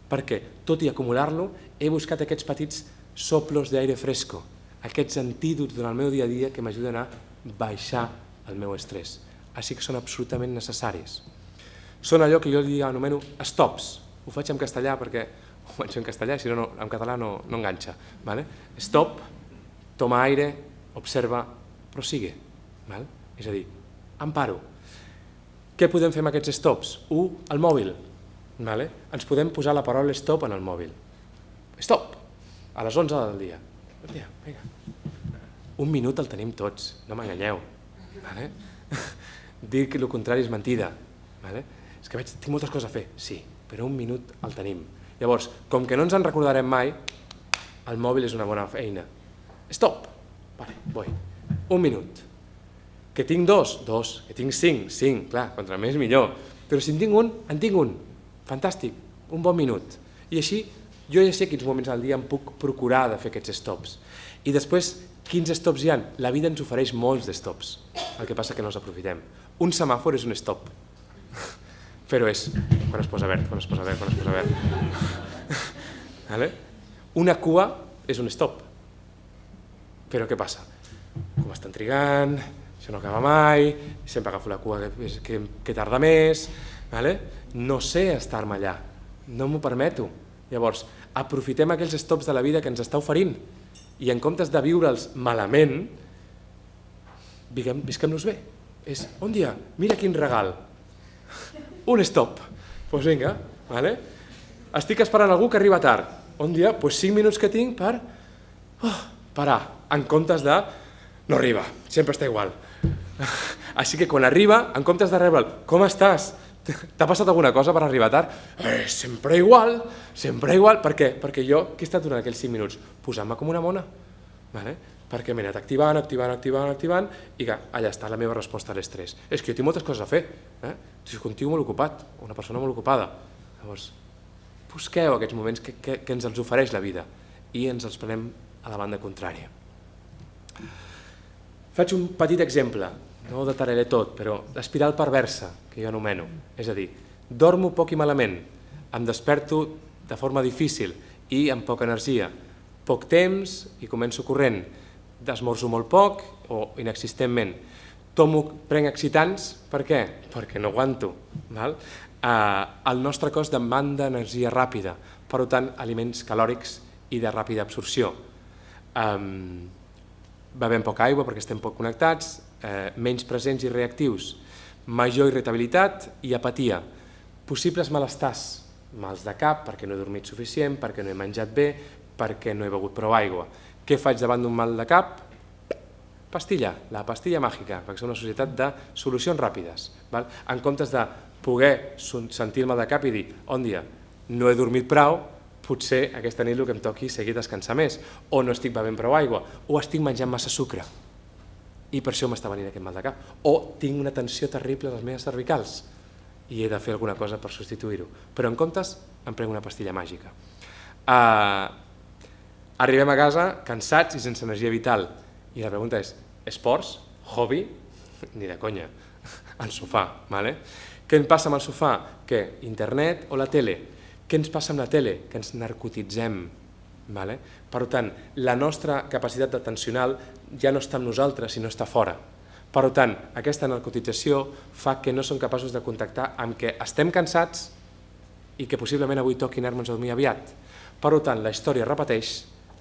Perquè, tot i acumular-lo, he buscat aquests petits soplos d'aire fresco, aquests antídots durant el meu dia a dia que m'ajuden a baixar el meu estrès. Així que són absolutament necessaris. Són allò que jo anomeno stops. Ho faig en castellà perquè ho faig en castellà, si no en català no enganxa. Stop, toma aire, observa, prosigue. És a dir, em paro. Què podem fer amb aquests stops? El mòbil. Ens podem posar la paraula stop en el mòbil. Stop, a les 11 del dia. Un minut el tenim tots, no m'enganyeu. Dir que el contrari és mentida. És que tinc moltes coses a fer, sí, però un minut el tenim. Llavors, com que no ens en recordarem mai, el mòbil és una bona eina. Stop! Vull. Un minut. Que tinc dos? Que tinc cinc, clar, contra més millor. Però si en tinc un. Fantàstic, un bon minut. I així, jo ja sé quins moments al dia em puc procurar de fer aquests stops. I després, quins stops hi ha? La vida ens ofereix molts stops. El que passa que no els aprofitem. Un semàfor és un stop. Però és quan es posa verd. Una cua és un stop. Però què passa? Com estan trigant, això no acaba mai, sempre agafo la cua que tarda més, no sé estar-me allà, no m'ho permeto. Llavors, aprofitem aquells stops de la vida que ens està oferint i en comptes de viure'ls malament, visquem-los bé. És un dia, mira quin regal. Un stop. Doncs vinga, estic esperant algú que arriba tard. Un dia, 5 minuts que tinc per parar, en comptes de no arriba, sempre està igual. Així que quan arriba, en comptes de rebre'l, com estàs? T'ha passat alguna cosa per arribar tard? Sempre igual, sempre igual. Per què? Perquè jo, què he estat durant aquells 5 minuts? Posant-me com una mona. Perquè m'he anat activant, i que allà està la meva resposta a l'estrès. És que jo tinc moltes coses a fer. Soc un tio molt ocupat, una persona molt ocupada. Llavors, busqueu aquests moments que ens els ofereix la vida i ens els prenem a la banda contrària. Faig un petit exemple, no ho detallaré tot, però l'espiral perversa, que jo anomeno. És a dir, dormo poc i malament, em desperto de forma difícil i amb poca energia, poc temps i començo corrent, esmorzo molt poc o inexistentment, prenc excitants, per què? Perquè no aguanto. El nostre cos demanda energia ràpida, per tant, aliments calòrics i de ràpida absorció. Bevem poca aigua perquè estem poc connectats, menys presents i reactius, major irritabilitat i apatia, possibles malestars, mals de cap perquè no he dormit suficient, perquè no he menjat bé, perquè no he begut prou aigua. Què faig davant d'un mal de cap? Pastilla, la pastilla màgica, perquè som una societat de solucions ràpides. En comptes de poder sentir el mal de cap i dir, on dia, no he dormit prou, potser aquesta nit el que em toqui seguir descansar més, o no estic bevent prou aigua, o estic menjant massa sucre, i per això m'està venint aquest mal de cap, o tinc una tensió terrible a les meves cervicals, i he de fer alguna cosa per substituir-ho. Però en comptes em prenc una pastilla màgica. Arribem a casa cansats i sense energia vital, i la pregunta és, esports? Hobby? Ni de conya, al sofà. Què ens passa amb el sofà? Què? Internet o la tele? Què ens passa amb la tele? Que ens narcotitzem. Per tant, la nostra capacitat atencional ja no està amb nosaltres, sinó està fora. Per tant, aquesta narcotització fa que no som capaços de contactar amb que estem cansats i que possiblement avui toqui anar-nos a dormir aviat. Per tant, la història es repeteix,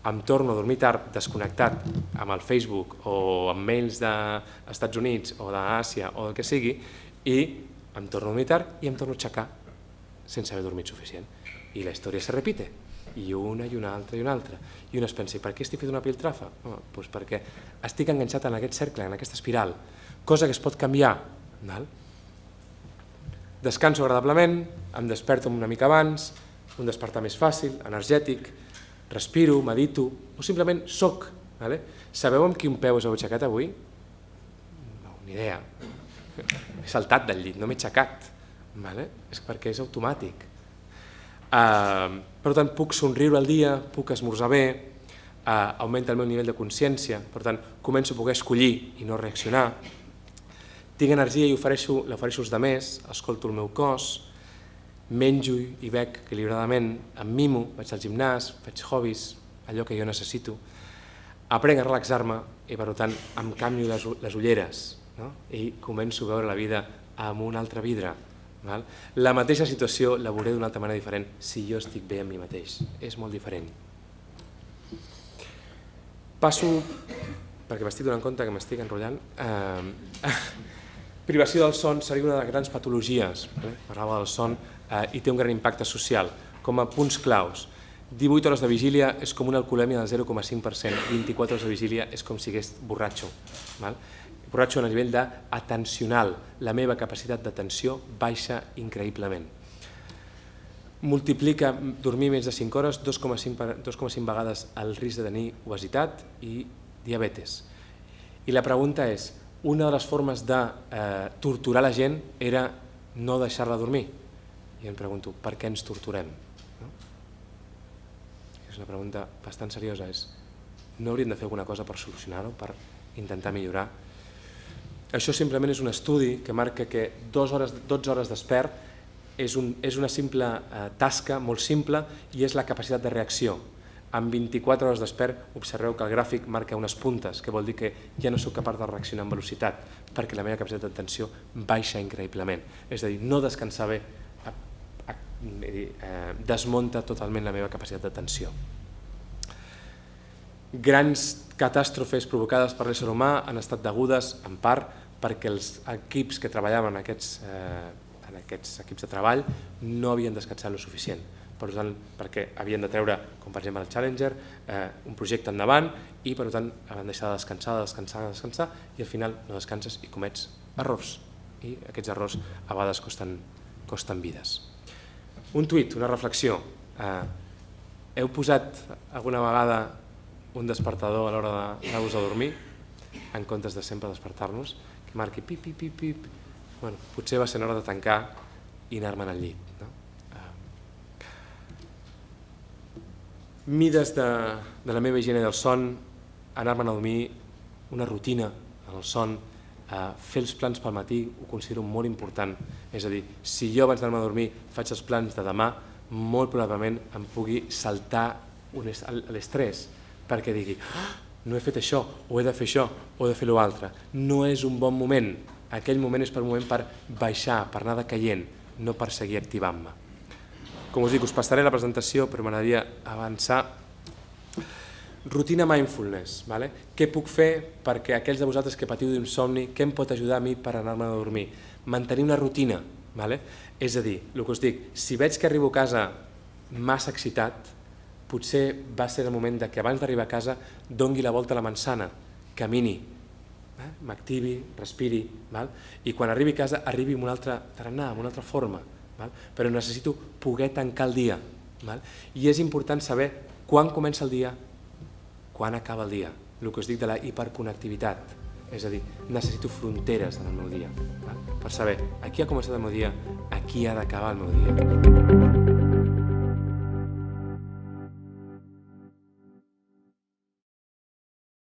em torno a dormir tard, desconnectat amb el Facebook o amb mails dels Estats Units o d'Àsia o del que sigui, i em torno a dormir tard i em torno a aixecar sense haver dormit suficient. I la història se repite, i una i una altra i una altra. I un es pensa, per què estic fet una piltrafa? Doncs perquè estic enganxat en aquest cercle, en aquesta espiral, cosa que es pot canviar. Descanso agradablement, em desperto una mica abans, un despertar més fàcil, energètic, respiro, medito, o simplement soc. Sabeu amb quin peu us heu aixecat avui? No, ni idea. He saltat del llit, no m'he aixecat. És perquè és automàtic. Per tant, puc somriure al dia, puc esmorzar bé, augmenta el meu nivell de consciència, per tant, començo a poder escollir i no reaccionar. Tinc energia i l'ofereixo als altres, escolto el meu cos, menjo i bec equilibradament, em mimo, vaig al gimnàs, faig hobbies, allò que jo necessito, aprenc a relaxar-me i per tant em canvio les ulleres i començo a veure la vida amb un altre vidre. La mateixa situació la veuré d'una altra manera diferent si jo estic bé amb mi mateix. És molt diferent. Passo, perquè m'estic donant compte que m'estic enrotllant, privació del son seria una de les grans patologies, parlava del son, i té un gran impacte social. Com a punts claus, 18 hores de vigília és com una alcoholèmia del 0,5%, 24 hores de vigília és com si hagués borratxo. Borratxo a nivell d'atencional, la meva capacitat d'atenció baixa increïblement. Multiplica dormir més de 5 hores 2,5 vegades el risc de tenir obesitat i diabetes. I la pregunta és, una de les formes de torturar la gent era no deixar-la dormir. I em pregunto, per què ens torturem? És una pregunta bastant seriosa. No hauríem de fer alguna cosa per solucionar-ho, per intentar millorar? Això simplement és un estudi que marca que 12 hores despert és una simple tasca molt simple i és la capacitat de reacció. En 24 hores despert observeu que el gràfic marca unes puntes, que vol dir que ja no soc capaç de reaccionar amb velocitat perquè la meva capacitat d'atenció baixa increïblement. És a dir, no descansar bé desmunta totalment la meva capacitat d'atenció. Grans catàstrofes provocades per l'ésser humà han estat degudes, en part, perquè els equips que treballaven en aquests equips de treball no havien descansat lo suficient. per tant, perquè havien de treure, com per exemple el Challenger, un projecte endavant i per tant van deixar de descansar i al final no descanses i comets errors i aquests errors a vegades costen vides. Un tuit, una reflexió. Heu posat alguna vegada un despertador a l'hora d'anar-vos a dormir en comptes de sempre despertar-nos, que marqui pip, pip, pip, pip. Bueno, potser va ser l'hora de tancar i anar-me'n al llit. Mides de la meva higiene del son, anar-me'n a dormir, una rutina en el son, fer els plans pel matí ho considero molt important. És a dir, si jo abans d'anar-me a dormir faig els plans de demà, molt probablement em pugui saltar l'estrès perquè digui no he fet això, o he de fer això, o he de fer l'altre. No és un bon moment. Aquell moment és per un moment per baixar, per anar decaient, no per seguir activant-me. Com us dic, us passaré la presentació, però m'agradaria avançar. Rutina mindfulness. Què puc fer perquè aquells de vosaltres que patiu d'insomni, què em pot ajudar a mi per anar-me a dormir? Mantenir una rutina. És a dir, el que us dic, si veig que arribo a casa massa excitat, potser va ser el moment que abans d'arribar a casa dongui la volta a la manzana, camini, m'activi, respiri, i quan arribi a casa arribi amb un altre tarannà, amb una altra forma, però necessito poder tancar el dia. I és important saber quan comença el dia, quan acaba el dia, el que us dic de la hiperconnectivitat, és a dir, necessito fronteres en el meu dia, per saber aquí ha començat el meu dia, aquí ha d'acabar el meu dia.